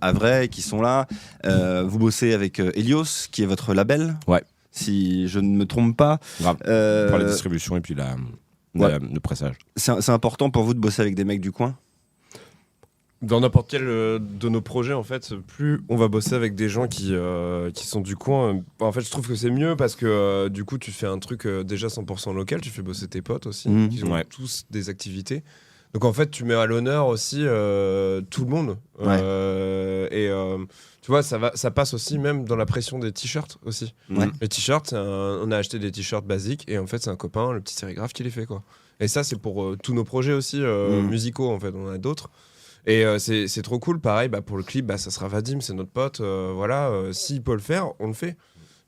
à vrai qui sont là. Vous bossez avec Helios, qui est votre label, si je ne me trompe pas. Grave. Pour la distribution et puis le pressage. C'est important pour vous de bosser avec des mecs du coin? dans n'importe quel de nos projets, en fait, plus on va bosser avec des gens qui sont du coin. En fait, je trouve que c'est mieux parce que du coup, tu fais un truc déjà 100% local. Tu fais bosser tes potes aussi, qui ont tous des activités. Donc en fait, tu mets à l'honneur aussi tout le monde. Tu vois, ça passe aussi même dans la pression des t-shirts aussi. Les t-shirts, on a acheté des t-shirts basiques et en fait, c'est un copain, le petit sérigraphe, qui les fait, quoi. Et ça, c'est pour tous nos projets aussi musicaux, en fait. On en a d'autres. Et c'est trop cool. Pareil, pour le clip, ça sera Vadim, c'est notre pote. S'il peut le faire, on le fait.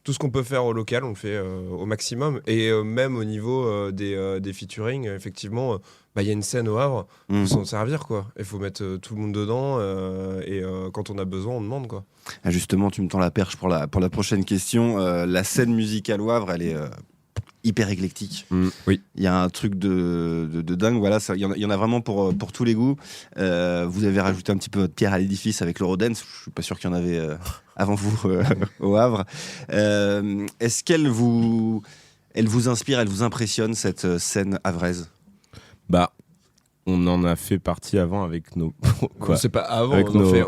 Tout ce qu'on peut faire au local, on le fait au maximum. Et même au niveau des featuring, effectivement, y a une scène au Havre, il faut s'en servir, quoi. Il faut mettre tout le monde dedans. Et quand on a besoin, on demande, quoi. Ah, justement, tu me tends la perche pour la prochaine question. La scène musicale au Havre, elle est hyper éclectique. Oui. Il y a un truc de dingue. Voilà, il y en a vraiment pour tous les goûts. Vous avez rajouté un petit peu votre pierre à l'édifice avec l'Eurodance. Je suis pas sûr qu'il y en avait avant vous au Havre. Est-ce qu'elle vous inspire, elle vous impressionne, cette scène havraise? On en a fait partie avant avec nos... Quoi? C'est pas avant, avec on en fait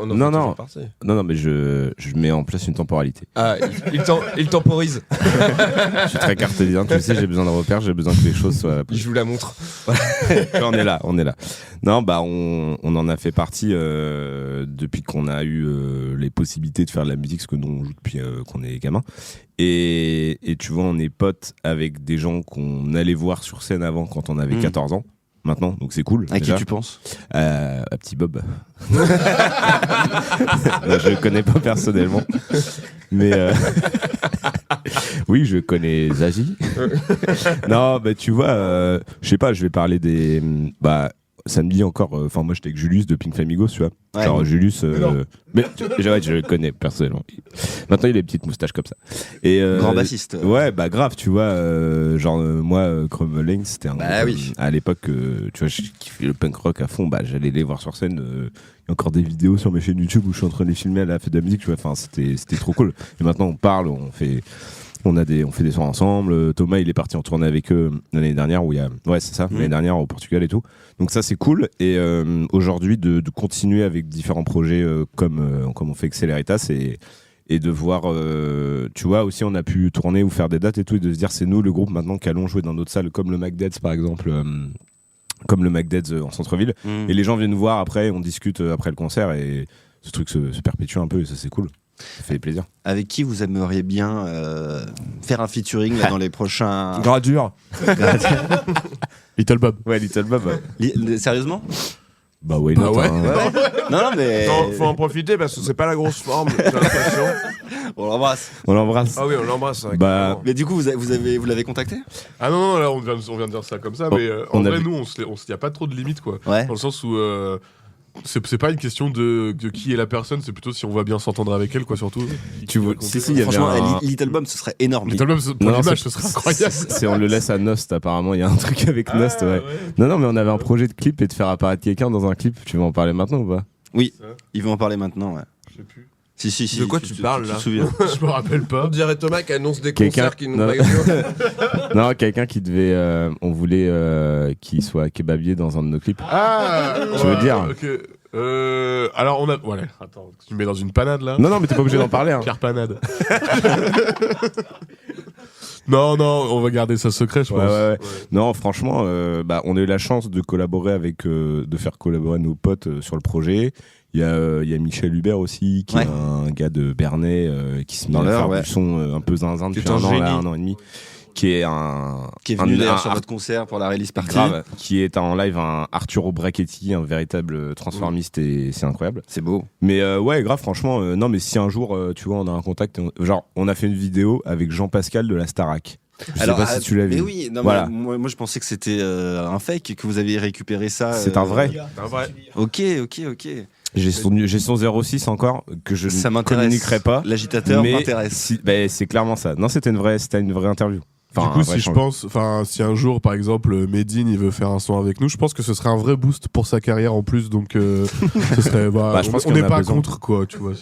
partie. Non, mais je mets en place une temporalité. Ah, il temporise. Je suis très cartésien, tu sais, j'ai besoin de repères, j'ai besoin que les choses soient... Je vous la montre. on est là. Non, on en a fait partie depuis qu'on a eu les possibilités de faire de la musique, ce que nous on joue depuis qu'on est gamin. Et tu vois, on est potes avec des gens qu'on allait voir sur scène avant quand on avait 14 ans. Maintenant, donc c'est cool. À qui tu penses? À petit Bob. Non, je le connais pas personnellement. Mais oui, je connais Zazie. Non, tu vois, je sais pas, je vais parler des... samedi encore, moi j'étais avec Julius de Pink Flamingos, tu vois. Ouais. Genre Julius, mais je le connais personnellement. Maintenant il a des petites moustaches comme ça. Et grand bassiste. Ouais, moi Crumble Lane, c'était un oui. à l'époque, tu vois, je kiffais le punk rock à fond, j'allais les voir sur scène. Il y a encore des vidéos sur mes chaînes YouTube où je suis en train de les filmer à la fête de la musique, tu vois. Enfin, c'était trop cool. Et maintenant on parle, on fait On fait des soirs ensemble. Thomas, il est parti en tournée avec eux l'année dernière, l'année dernière au Portugal et tout. Donc ça, c'est cool. Et aujourd'hui, de continuer avec différents projets comme on fait avec Celeritas et de voir, tu vois, aussi on a pu tourner ou faire des dates et tout, et de se dire c'est nous le groupe maintenant qui allons jouer dans d'autres salles comme le McDead's par exemple. Comme le McDead's en centre-ville. Et les gens viennent nous voir après, on discute après le concert et ce truc se perpétue un peu et ça c'est cool. Ça fait plaisir. Avec qui vous aimeriez bien faire un featuring là, dans les prochains... Gradure. Little Bob. Ouais, Little Bob. Sérieusement? Bah ouais. Non, mais... Non, faut en profiter parce que c'est pas la grosse forme, j'ai l'impression. On l'embrasse. Ah oui, on l'embrasse. Bah... Mais du coup, vous l'avez contacté? Ah non, là on vient de dire ça comme ça, mais en vrai, nous, y a pas trop de limites, quoi. Ouais. Dans le sens où c'est pas une question de qui est la personne, c'est plutôt si on va bien s'entendre avec elle, quoi, surtout. Franchement, Little Bomb, ce serait énorme. Little Bomb, pour l'image, ce serait incroyable. On le laisse à Nost, apparemment, il y a un truc avec Nost, ouais. Non, mais on avait un projet de clip et de faire apparaître quelqu'un dans un clip. Tu veux en parler maintenant ou pas? Oui, il va en parler maintenant, ouais. Je sais plus. Si. De quoi tu parles là? Tu te souviens? Je me rappelle pas. On dirait Thomas qui annonce des concerts qui nous baillent. Non, quelqu'un qui devait. On voulait qu'il soit kebabier dans un de nos clips. Ah, tu veux dire? Ok. Alors on a. Voilà, attends, tu me mets dans une panade là? Non, mais t'es pas obligé d'en parler. Hein. Pierre Panade. Non, on va garder ça secret, je pense. Ouais. Non, franchement, on a eu la chance de collaborer de faire collaborer nos potes sur le projet. Il y a Michel Hubert aussi, qui est un gars de Bernay, qui se met à faire du son un peu zinzin depuis un an et demi. Qui est venu d'ailleurs sur votre concert pour la release party. Grave, qui est en live un Arturo Brachetti, un véritable transformiste, et c'est incroyable. C'est beau. Mais ouais, grave, franchement, non, mais si un jour, tu vois, on a un contact, on a fait une vidéo avec Jean-Pascal de la Starac. Je sais pas si tu l'as vu. Mais oui, non, voilà. Mais moi je pensais que c'était un fake, que vous aviez récupéré ça. C'est un vrai. Ok. J'ai son 06 encore que je ne communiquerai pas. L'agitateur m'intéresse. C'est clairement ça. Non, c'était une vraie interview. Du coup, si un jour, par exemple, Medine il veut faire un son avec nous, je pense que ce serait un vrai boost pour sa carrière en plus. Donc, ce serait. Je pense qu'on n'est pas contre, quoi, tu vois.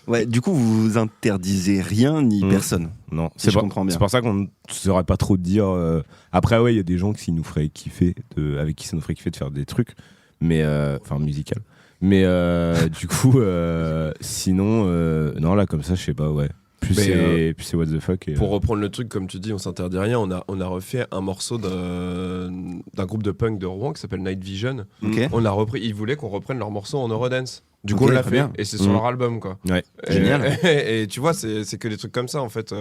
Ouais. Du coup, vous interdisez rien ni personne. Non, je comprends bien. C'est pour ça qu'on ne saurait pas trop dire. Après, ouais, il y a des gens qui nous feraient kiffer, avec qui ça nous ferait kiffer de faire des trucs, mais musical. Mais du coup, sinon, non, là, comme ça, je sais pas, ouais. Puis c'est what the fuck. Pour reprendre le truc, comme tu dis, on s'interdit rien. On a refait un morceau d'un groupe de punk de Rouen qui s'appelle Night Vision. Okay. On a repris. Ils voulaient qu'on reprenne leur morceau en Eurodance. Du coup, on l'a fait. Bien. Et c'est sur leur album, quoi. Ouais. Génial. Et tu vois, c'est que des trucs comme ça, en fait.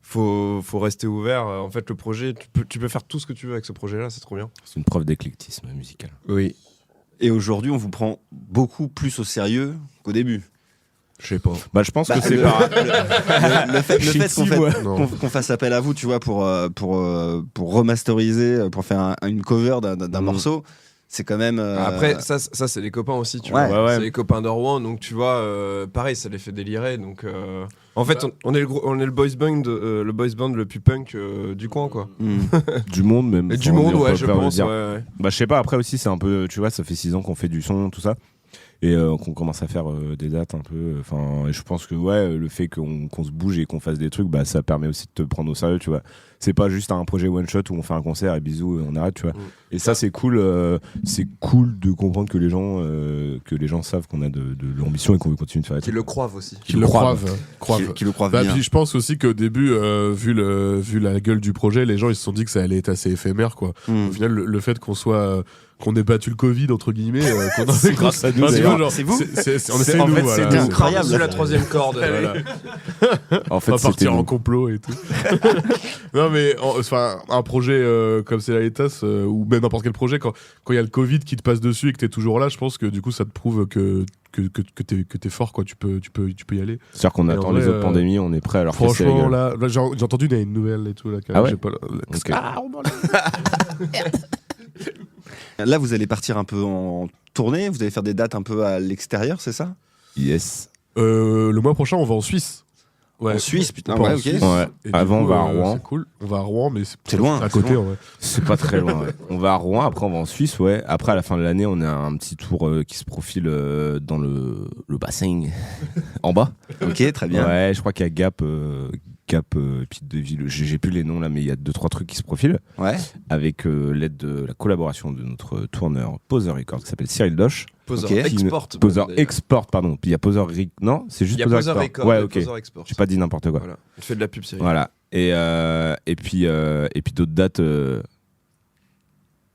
Faut rester ouvert. En fait, le projet, tu peux faire tout ce que tu veux avec ce projet-là. C'est trop bien. C'est une preuve d'éclectisme musical. Oui. Et aujourd'hui, on vous prend beaucoup plus au sérieux qu'au début. Je sais pas. Je pense que c'est le fait qu'on fasse appel à vous, tu vois, pour remasteriser, pour faire une cover d'un morceau, c'est quand même. Après, ça c'est les copains aussi, tu vois. C'est les copains de Rouen, donc tu vois, pareil, ça les fait délirer. Donc, en fait, on est le boys band, le plus punk du coin, quoi. Du monde même. Et du monde, ouais, je pense. Ouais. Je sais pas. Après aussi, c'est un peu, tu vois, ça fait 6 ans qu'on fait du son, tout ça. Et qu'on commence à faire des dates un peu. Et je pense que le fait qu'on se bouge et qu'on fasse des trucs, ça permet aussi de te prendre au sérieux, tu vois. C'est pas juste un projet one shot où on fait un concert et bisous, on arrête, tu vois. Et ça, c'est cool. C'est cool de comprendre que les gens savent qu'on a de l'ambition et qu'on veut continuer de faire des trucs. Qu'ils le croivent aussi. Qu'ils le croivent bien. Puis je pense aussi qu'au début, vu la gueule du projet, les gens ils se sont dit que ça allait être assez éphémère, quoi. Au final, le fait qu'on ait battu le Covid entre guillemets, c'est grâce à nous. C'est vous. C'est incroyable. C'est la 3e corde. Voilà. En fait, on va partir en complot et tout. Non mais un projet comme Celeritas ou même n'importe quel projet, quand il y a le Covid qui te passe dessus et que t'es toujours là, je pense que du coup ça te prouve que t'es fort, quoi. Tu peux y aller. C'est-à-dire qu'on attend les autres pandémies, on est prêt à leur casser la gueule. Franchement, là j'ai entendu il y a une nouvelle et tout là. Ah ouais. J'ai pas Là, vous allez partir un peu en tournée. Vous allez faire des dates un peu à l'extérieur, c'est ça? Yes. Le mois prochain, on va en Suisse. Ouais. En Suisse, putain. Ouais, ok. Ouais. Avant, on va à Rouen. C'est cool. On va à Rouen, mais c'est loin. À côté, en vrai. C'est pas très loin. Ouais. On va à Rouen. Après, on va en Suisse. Ouais. Après, à la fin de l'année, on a un petit tour qui se profile dans le bassin, en bas. Ok, très bien. Ouais, je crois qu'il y a Cap et puis des villes. J'ai plus les noms là, mais il y a 2-3 trucs qui se profilent. Ouais. Avec l'aide de la collaboration de notre tourneur Poser Records qui s'appelle Cyril Doche. Poser Export. Poser Export, pardon. Puis il y a Poser non, c'est juste Poser Export. Ouais, ok. J'ai pas dit n'importe quoi. Voilà. Tu fais de la pub, Cyril. Voilà. Et puis d'autres dates.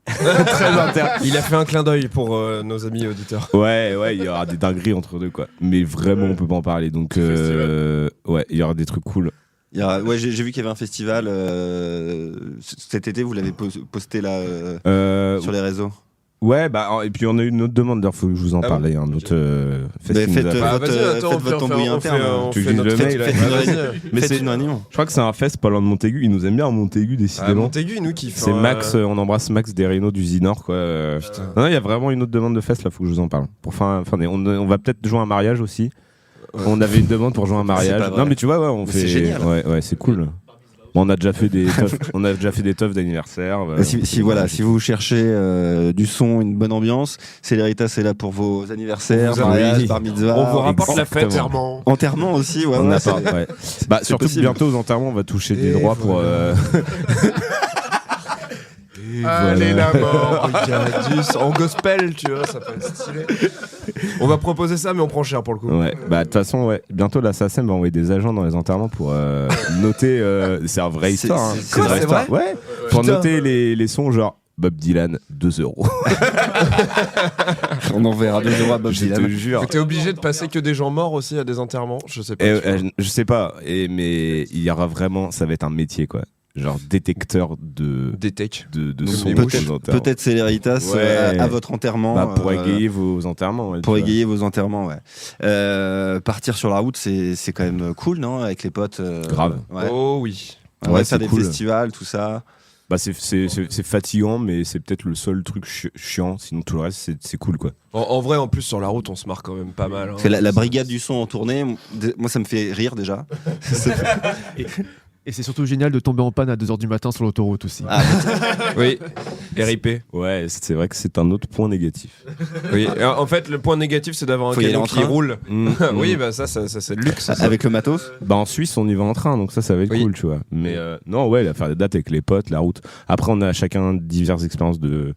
Très intéressant. Il a fait un clin d'œil pour nos amis auditeurs. Ouais, il y aura des dingueries entre deux, quoi. Mais vraiment, on peut pas en parler. Donc, ouais, il y aura des trucs cool. Ouais, j'ai vu qu'il y avait un festival cet été, vous l'avez posté là sur les réseaux. Ouais, et puis on a eu une autre demande, d'ailleurs, faut que je vous en parle. Il y a un autre festival. Faites votre tambouille interne. Mais c'est une réunion. Je crois que c'est un fest pas loin de Montaigu. Ils nous aiment bien à Montaigu, décidément. Montaigu, nous qui c'est Max, on embrasse Max Desreno du Zinor, quoi. Non, il y a vraiment une autre demande de fest, là, faut que je vous en parle. On va peut-être jouer un mariage aussi. On avait une demande pour jouer un mariage. Non, mais tu vois, on fait. C'est génial. Ouais, c'est cool. On a déjà fait des teufs d'anniversaire. Si vous cherchez du son, une bonne ambiance, Céleritas c'est là pour vos anniversaires, mariages, bar mitzvah. On vous rapporte la fête. Enterrement aussi, ouais. Surtout que bientôt aux enterrements, on va toucher des droits pour. Allez la mort, en gospel, tu vois, ça peut être stylé. On va proposer ça, mais on prend cher pour le coup. Ouais, de toute façon, bientôt la SACEM va envoyer des agents dans les enterrements pour noter. C'est un vrai histoire. C'est une vraie histoire. Ouais. Pour noter les sons, genre Bob Dylan, 2 €. On enverra 2 € à Bob Dylan. Je te jure. T'es obligé de passer que des gens morts aussi à des enterrements. Je sais pas. Je sais pas, mais il y aura vraiment, ça va être un métier, quoi. Genre détecteur de son. Peut-être Céleritas à votre enterrement. Pour égayer vos enterrements. Ouais, égayer vos enterrements, ouais. Partir sur la route, c'est quand même cool, non? Avec les potes. Grave. Ouais. Oh oui. Faire des festivals, tout ça. C'est fatigant, mais c'est peut-être le seul truc chiant. Sinon, tout le reste, c'est cool, quoi. En vrai, en plus, sur la route, on se marre quand même pas mal. Hein. C'est la brigade du son en tournée, moi, ça me fait rire déjà. Et c'est surtout génial de tomber en panne à 2h du matin sur l'autoroute aussi. Oui, RIP. Ouais, c'est vrai que c'est un autre point négatif. Oui, en fait, le point négatif, c'est d'avoir un camion qui roule. Oui, ça c'est le luxe. Avec le matos. En Suisse, on y va en train, donc ça va être cool, tu vois. Mais non, ouais, faire des dates avec les potes, la route. Après, on a chacun diverses expériences de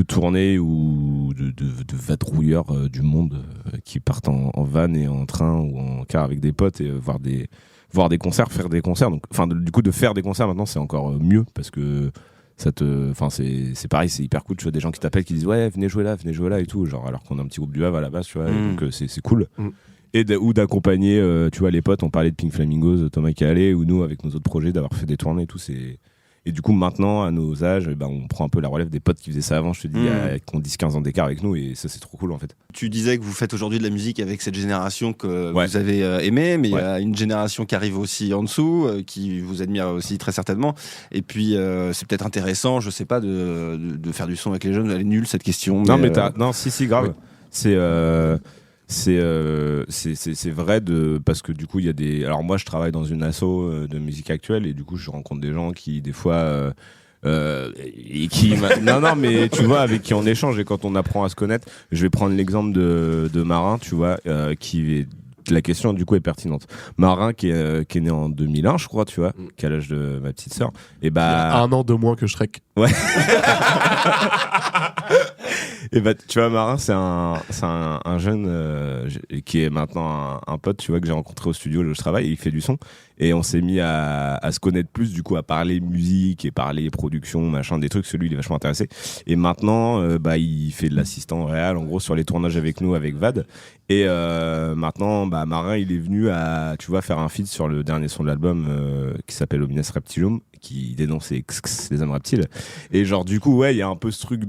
tournée ou de vadrouilleurs du monde qui partent en van et en train ou en car avec des potes et voir des concerts, faire des concerts. Donc, du coup, de faire des concerts maintenant, c'est encore mieux parce que c'est pareil, c'est hyper cool. Tu vois des gens qui t'appellent, qui disent ouais, venez jouer là et tout. Genre, alors qu'on a un petit groupe du Havre à la base, tu vois. Donc, c'est cool. Et ou d'accompagner, tu vois, les potes. On parlait de Pink Flamingos, Thomas Calais, ou nous, avec nos autres projets, d'avoir fait des tournées et tout. Et du coup, maintenant, à nos âges, on prend un peu la relève des potes qui faisaient ça avant, je te dis, qui ont 10-15 ans d'écart avec nous, et ça, c'est trop cool, en fait. Tu disais que vous faites aujourd'hui de la musique avec cette génération que vous avez aimée, mais il y a une génération qui arrive aussi en dessous, qui vous admire aussi très certainement. Et puis, c'est peut-être intéressant, je sais pas, de faire du son avec les jeunes. Elle est nulle, cette question. Non, mais non, si, grave. Oui. C'est vrai parce que du coup il y a des. Alors moi je travaille dans une asso de musique actuelle et du coup je rencontre des gens qui des fois et qui non mais tu vois avec qui on échange et quand on apprend à se connaître. Je vais prendre l'exemple de Marin, tu vois, qui est. La question du coup est pertinente. Marin qui est né en 2001 je crois, tu vois, qui a l'âge de ma petite sœur. Et il a 1 an de moins que Shrek. Ouais. Et tu vois, Marin, c'est un jeune qui est maintenant un pote, tu vois, que j'ai rencontré au studio où je travaille, et il fait du son. Et on s'est mis à se connaître plus, du coup, à parler musique et parler production, machin, des trucs. Celui, il est vachement intéressé. Et maintenant, il fait de l'assistant réel, en gros, sur les tournages avec nous, avec Vad. Et maintenant, Marin, il est venu à, tu vois, faire un feat sur le dernier son de l'album qui s'appelle Omnes Reptilium, qui dénonce les hommes reptiles. Et genre, du coup, ouais, il y a un peu ce truc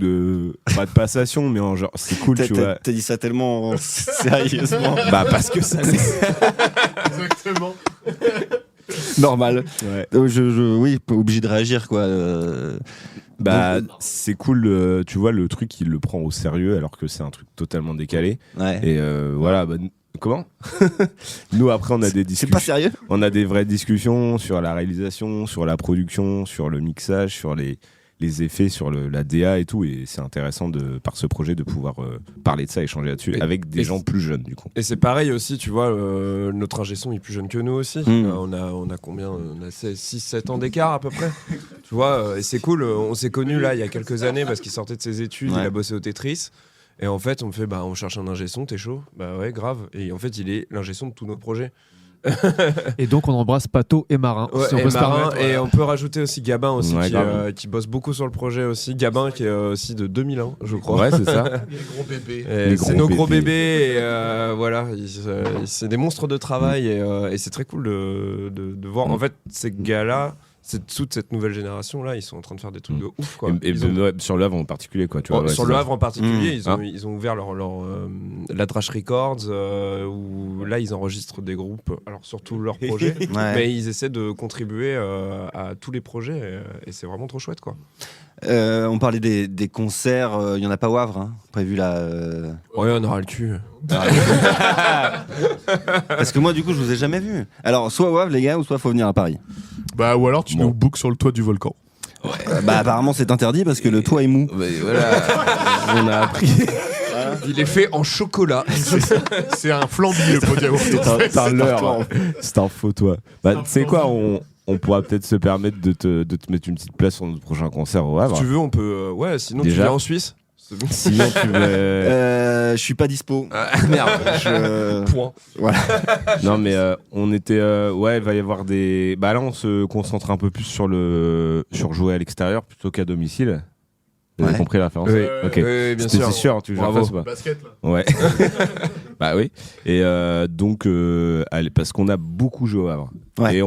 pas de passation, mais genre, c'est cool, tu vois. T'as dit ça tellement sérieusement. Parce que ça Exactement. Normal. Ouais. Oui, obligé de réagir, quoi. C'est cool, tu vois, le truc, il le prend au sérieux, alors que c'est un truc totalement décalé. Ouais. Et voilà, comment nous, après, on a des discussions. C'est pas sérieux. On a des vraies discussions sur la réalisation, sur la production, sur le mixage, sur les les effets sur la DA et tout. Et c'est intéressant par ce projet de pouvoir parler de ça, échanger là-dessus avec des gens plus jeunes du coup. Et c'est pareil aussi, tu vois, notre ingé son est plus jeune que nous aussi. On a combien? On a 6-7 ans d'écart à peu près. Tu vois, et c'est cool. On s'est connus là il y a quelques années parce qu'il sortait de ses études, il a bossé au Tetris. Et en fait, on me fait, on cherche un ingé son, t'es chaud? Bah ouais, grave. Et en fait, il est l'ingé son de tous nos projets. Et donc on embrasse Pato et Marin, si on peut se permettre. Et on peut rajouter aussi Gabin aussi, qui bosse beaucoup sur le projet aussi. Gabin qui est aussi de 2001, je crois. Ouais, c'est ça. Les gros bébés. C'est nos gros bébés. Et voilà, c'est des monstres de travail et c'est très cool de voir. En fait, ces gars-là, toute cette nouvelle génération là, ils sont en train de faire des trucs de ouf quoi. Et sur le Havre en particulier quoi, tu vois. Sur le Havre en particulier, ils ont ouvert leur la Drash Records où là ils enregistrent des groupes, alors surtout leurs projets, mais ils essaient de contribuer à tous les projets et c'est vraiment trop chouette quoi. On parlait des concerts, il y en a pas au Havre, hein, prévu là. Ouais, on aura le cul. Parce que moi du coup je vous ai jamais vu. Alors soit au Havre les gars, ou soit faut venir à Paris. Bah ou alors tu nous bookes sur le toit du volcan. Bah apparemment c'est interdit parce que le toit est mou. Voilà, on a appris. Il est fait en chocolat. C'est un flambi le pot de yaourt. C'est un faux toit. Bah tu sais quoi, on pourra peut-être se permettre de te mettre une petite place sur notre prochain concert au Havre. Si tu veux, on peut. Ouais, sinon déjà, tu viens en Suisse. Sinon tu veux. Je suis pas dispo. Merde. Point. Voilà. Non mais on était. Il va y avoir des. Bah là on se concentre un peu plus sur jouer à l'extérieur plutôt qu'à domicile. Vous avez compris la référence? Oui. Ok. Oui, bien sûr. C'est sûr, tu joues en face ou pas? Basket là. Ouais. Bah oui. Et donc, parce qu'on a beaucoup joué au Havre. Ouais. Et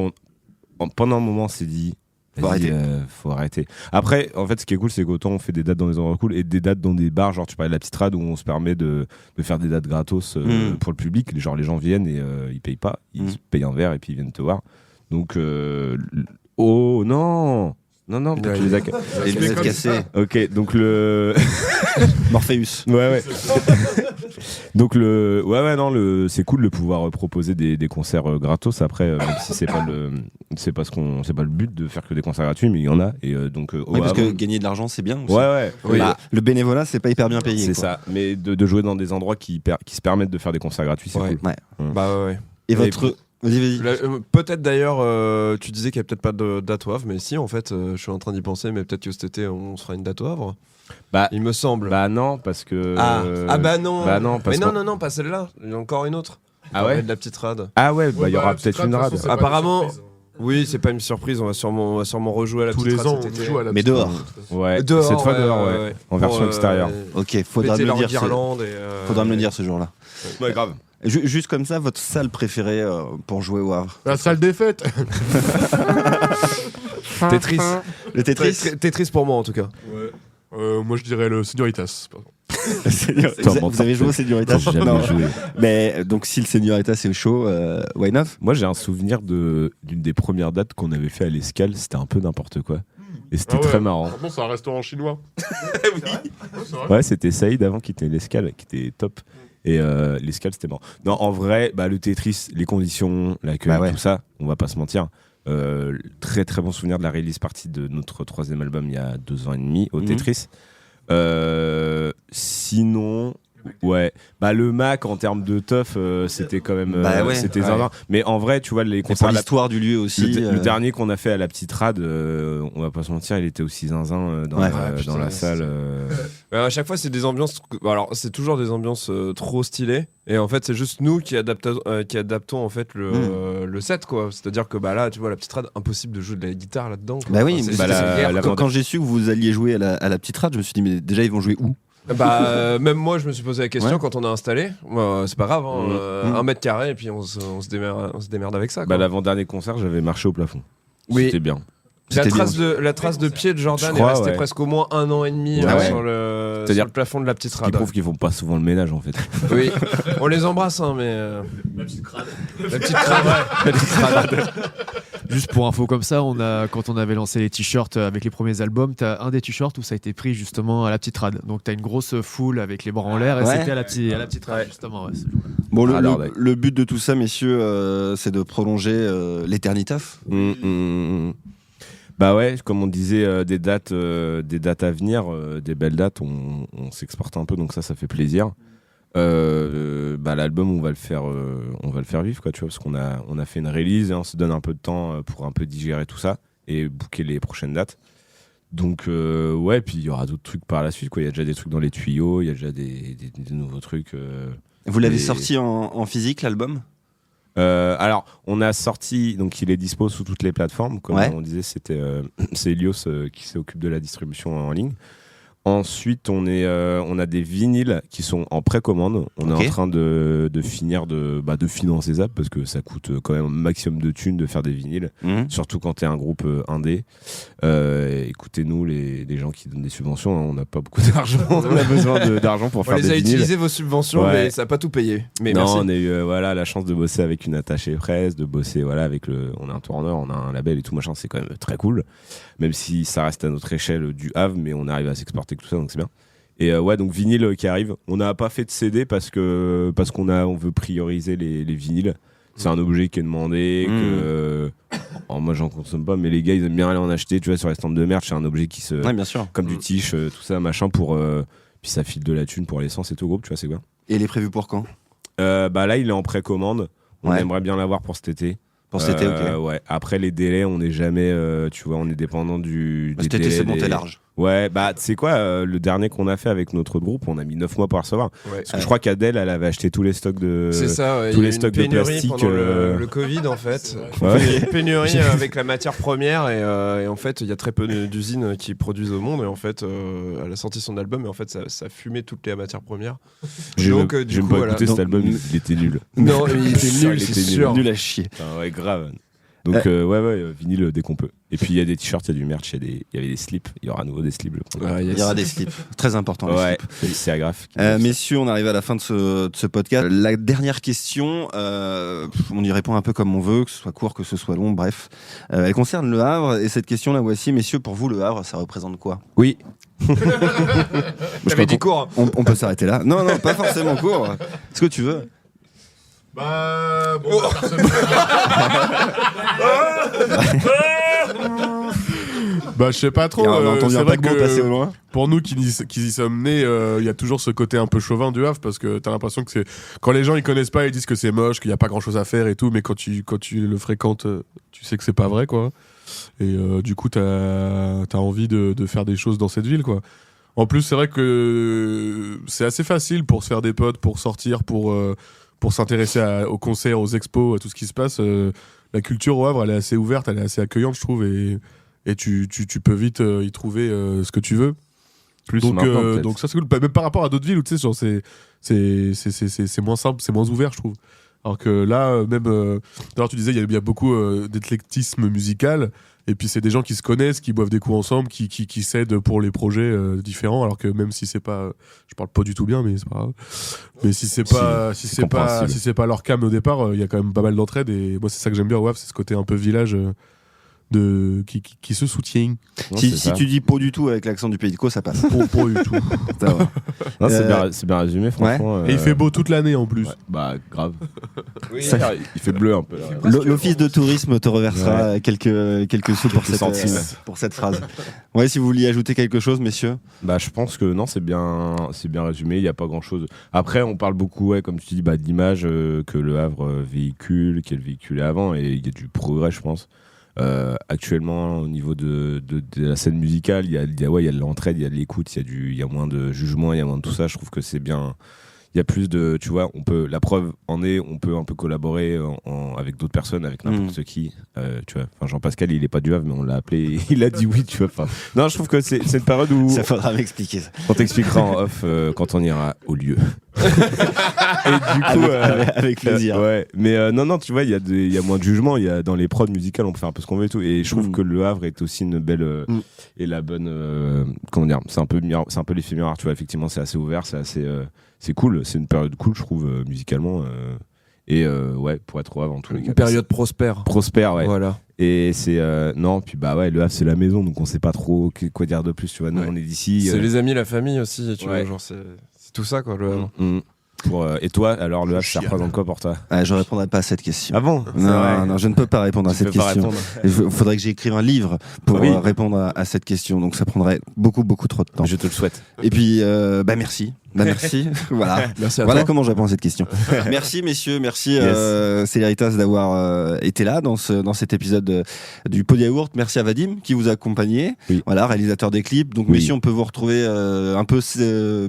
pendant un moment, on s'est dit, faut arrêter. Après, en fait, ce qui est cool, c'est qu'autant on fait des dates dans des endroits cool et des dates dans des bars. Genre, tu parlais de la petite rade où on se permet de faire des dates gratos pour le public. Genre, les gens viennent et ils payent pas. Ils se payent un verre et puis ils viennent te voir. Donc, oh non! Non, tu les as cassés. Ok, donc le. Morpheus. Ouais. Donc c'est cool de pouvoir proposer des concerts gratos. Après, même si c'est pas le but de faire que des concerts gratuits, mais il y en a. Et donc, parce que gagner de l'argent, c'est bien aussi. Ouais. Oui. Le bénévolat, c'est pas hyper bien payé. C'est ça. Mais de jouer dans des endroits qui se permettent de faire des concerts gratuits, c'est cool. Ouais. Bah ouais. Et votre. Vas-y. Peut-être d'ailleurs, tu disais qu'il n'y a peut-être pas de date au Havre, mais si, en fait, je suis en train d'y penser, mais peut-être que cet été, on se fera une date au Havre. Bah, il me semble. Bah non, parce que. Bah non. Parce mais non, pas celle-là. Il y a encore une autre. Ah ouais? De la petite rade. Ah ouais, bah il y aura peut-être une rade. Apparemment. Oui, c'est pas une surprise, on va sûrement rejouer à la tous petite les ans, rade cet on été. joue à la mais petite dehors. Ouais, dehors, cette fois dehors, ouais. En version extérieure. Ok, faudra me le dire. Faudra me le dire ce jour-là. Ouais, grave. Juste comme ça, votre salle préférée pour jouer au Havre? La salle des fêtes. Tetris. Le Tetris. Tetris pour moi en tout cas. Ouais. Moi je dirais le Señoritas. Vous avez joué au Señoritas? J'ai jamais joué. Mais donc si le Señoritas est chaud, why not? Moi j'ai un souvenir d'une des premières dates qu'on avait fait à l'Escale, c'était un peu n'importe quoi. Et c'était très marrant. Bon, c'est un restaurant chinois. Oui. Ouais, c'était Saïd avant qui était l'Escale, qui était top. Et l'Escale c'était marrant. Non, en vrai, le Tetris, les conditions, l'accueil, tout ça, on va pas se mentir. Très très bon souvenir de la release party de notre 3e album il y a 2 ans et demi au Tetris. Sinon, le Mac en termes de teuf, c'était quand même c'était zinzin. Mais en vrai, tu vois, les concerts, l'histoire du lieu aussi. Le dernier qu'on a fait à la petite rade, on va pas se mentir, il était aussi zinzin dans la salle. À chaque fois, c'est des ambiances. Alors, c'est toujours des ambiances trop stylées. Et en fait, c'est juste nous qui adaptons en fait le set, quoi. C'est-à-dire que là, tu vois, la petite rade, impossible de jouer de la guitare là-dedans. Quoi. Bah oui. Quand j'ai su que vous alliez jouer à la petite rade, je me suis dit mais déjà ils vont jouer où? Même moi je me suis posé la question quand on a installé. C'est pas grave, 1 mètre carré et puis on se démerde avec ça. L'avant-dernier concert, j'avais marché au plafond. Oui. C'était bien. La trace de pied de Jordan est restée presque au moins 1 an et demi sur le plafond de la petite rade. Ce qui prouve qu'ils font pas souvent le ménage en fait. Oui, on les embrasse mais... La petite crade. La petite crade. Juste pour info comme ça, quand on avait lancé les t-shirts avec les premiers albums, t'as un des t-shirts où ça a été pris justement à la petite rade. Donc t'as une grosse foule avec les bras en l'air et c'était à la petite rade justement. Bon, le but de tout ça, messieurs, c'est de prolonger l'éternitaf. Bah ouais, comme on disait, des dates à venir, des belles dates, on s'exporte un peu, donc ça fait plaisir. L'album, on va le faire vivre, quoi, tu vois, parce qu'on a fait une release et on se donne un peu de temps pour un peu digérer tout ça et booker les prochaines dates. Donc ouais, puis il y aura d'autres trucs par la suite, quoi. Il y a déjà des trucs dans les tuyaux, il y a déjà des nouveaux trucs. Vous l'avez sorti en physique, l'album ? Alors, on a sorti, donc il est dispo sous toutes les plateformes, comme on disait, c'est Helios qui s'occupe de la distribution en ligne. Ensuite, on a des vinyles qui sont en précommande. On est en train de finir de financer ça parce que ça coûte quand même un maximum de thunes de faire des vinyles, surtout quand t'es un groupe indé. Écoutez-nous, les gens qui donnent des subventions, hein, on n'a pas beaucoup d'argent. On a besoin d'argent pour faire des vinyles. On les a utilisés vos subventions, mais ça n'a pas tout payé. Mais merci. On a eu la chance de bosser avec une attachée presse, de bosser avec on a un tourneur, on a un label et tout machin. C'est quand même très cool, même si ça reste à notre échelle du Havre, mais on arrive à s'exporter tout ça, donc c'est bien. Et donc vinyle qui arrive. On n'a pas fait de CD parce qu'on veut prioriser les vinyles. C'est un objet qui est demandé. Moi j'en consomme pas, mais les gars ils aiment bien aller en acheter. Tu vois, sur les stands de merch, c'est un objet qui se, bien sûr, comme du tiche, tout ça machin pour. Puis ça file de la thune pour l'essence et tout groupe. Tu vois, c'est quoi. Et il est prévu pour quand ? Là il est en précommande. On aimerait bien l'avoir pour cet été. Pour cet été, ok. Ouais. Après les délais, on n'est jamais, tu vois, on est dépendant du. Cet été, c'est bon, t'es large. Ouais, tu sais quoi, le dernier qu'on a fait avec notre groupe, on a mis 9 mois pour le recevoir. Parce que je crois qu'Adèle, elle avait acheté tous les stocks de. C'est ça, tous les stocks de plastique. Pendant le Covid, en fait. Il y a une pénurie avec la matière première et en fait, il y a très peu d'usines qui produisent au monde. Et en fait, elle a sorti son album et en fait, ça fumait toutes les matières premières. Donc, du coup, pas écouté cet album, il était nul. Non, il était nul, c'est sûr. Nul à chier. Ouais, grave. Donc vinyle dès qu'on peut. Et puis il y a des t-shirts, il y a du merch, il y avait des slips. Il y aura à nouveau des slips. Il y aura des slips, très important. Ouais, c'est agraf. Messieurs, on arrive à la fin de ce podcast. La dernière question, on y répond un peu comme on veut, que ce soit court, que ce soit long, bref. Elle concerne le Havre. Et cette question, la voici, messieurs, pour vous, le Havre, ça représente quoi ? Oui. J'avais dit court. On peut s'arrêter là. Non, pas forcément court. Est-ce que tu veux ? Je sais pas trop. On a entendu un paquebot passer au loin. Pour nous qui y sommes nés, il y a toujours ce côté un peu chauvin du Havre parce que t'as l'impression que c'est quand les gens ils connaissent pas, ils disent que c'est moche, qu'il y a pas grand chose à faire et tout, mais quand tu le fréquentes, tu sais que c'est pas vrai, quoi. Et du coup t'as envie de faire des choses dans cette ville, quoi. En plus, c'est vrai que c'est assez facile pour se faire des potes, pour sortir, pour s'intéresser aux concerts, aux expos, à tout ce qui se passe. La culture au Havre, elle est assez ouverte, elle est assez accueillante, je trouve, et tu peux vite y trouver ce que tu veux. Donc ça c'est cool. Même par rapport à d'autres villes où tu sais, c'est moins simple, c'est moins ouvert, je trouve. Alors que là, même, d'ailleurs tu disais, il y a beaucoup d'éclectisme musical. Et puis c'est des gens qui se connaissent, qui boivent des coups ensemble, qui s'aident pour les projets différents. Alors que même si c'est pas, je parle pas du tout bien, mais c'est pas grave. Mais si c'est pas leur cam au départ, il y a quand même pas mal d'entraide. Et moi c'est ça que j'aime bien au Havre, c'est ce côté un peu village qui se soutient. Si tu dis pas du tout avec l'accent du Pays de Caux, ça passe. Pas du tout. Non, c'est bien résumé, franchement. Et il fait beau toute l'année en plus. Ouais. Grave. Oui, il fait bleu un peu. L'office de tourisme te reversera quelques sous pour cette phrase. Ouais, si vous vouliez ajouter quelque chose, messieurs. Je pense que non, c'est bien résumé. Il y a pas grand chose. Après, on parle beaucoup, comme tu dis, d'image que le Havre véhicule, qu'elle véhiculait avant, et il y a du progrès, je pense. Actuellement, au niveau de la scène musicale, il y a de l'entraide, il y a de l'écoute, il y a moins de jugement, il y a moins de tout ça. Je trouve que c'est bien. Il y a plus de, tu vois, la preuve en est, on peut un peu collaborer avec d'autres personnes, avec n'importe qui, tu vois. Enfin, Jean-Pascal, il est pas du Havre, mais on l'a appelé, il a dit oui, tu vois. Enfin, non, je trouve que c'est une période où. Ça faudra m'expliquer ça. On t'expliquera en off quand on ira au lieu. Et du coup, avec plaisir. Ouais, mais non, tu vois, il y a moins de jugement. Il y a dans les prods musicales, on peut faire un peu ce qu'on veut et tout. Et je trouve que le Havre est aussi une belle et la bonne. Comment dire, c'est un peu l'effet miroir. Tu vois, effectivement, c'est assez ouvert, c'est assez. C'est cool, c'est une période cool, je trouve, musicalement. Et pour être au Havre en tous les cas. Une période prospère. Prospère, ouais. Voilà. Et c'est. Non, puis le Havre, c'est la maison, donc on sait pas trop quoi dire de plus, tu vois. Nous, on est d'ici. C'est les amis, la famille aussi, tu vois, genre, c'est tout ça, quoi, le Havre. Et toi, alors le Havre, ça représente quoi pour toi? Je répondrai pas à cette question. Ah bon? Non, je ne peux pas répondre à cette question. Il faudrait que j'écrive un livre pour répondre à cette question, donc ça prendrait beaucoup trop de temps. Je te le souhaite. Et puis, merci. Merci. Voilà. Merci à voilà toi. comment je réponds à cette question. Merci messieurs, merci Céléritas d'avoir été là dans cet épisode du Pod Yaourt. Merci à Vadim qui vous a accompagné. Oui. Voilà, réalisateur des clips. Donc messieurs, on peut vous retrouver un peu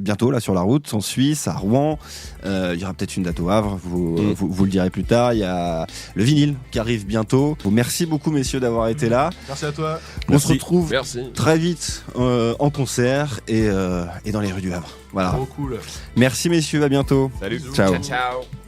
bientôt là sur la route, en Suisse, à Rouen. Il y aura peut-être une date au Havre. Vous le direz plus tard. Il y a le vinyle qui arrive bientôt. Merci beaucoup messieurs d'avoir été là. Merci à toi. On se retrouve Merci. très vite en concert et dans les rues du Havre. Voilà. Trop cool. Merci messieurs, à bientôt. Salut. Ciao. Ciao.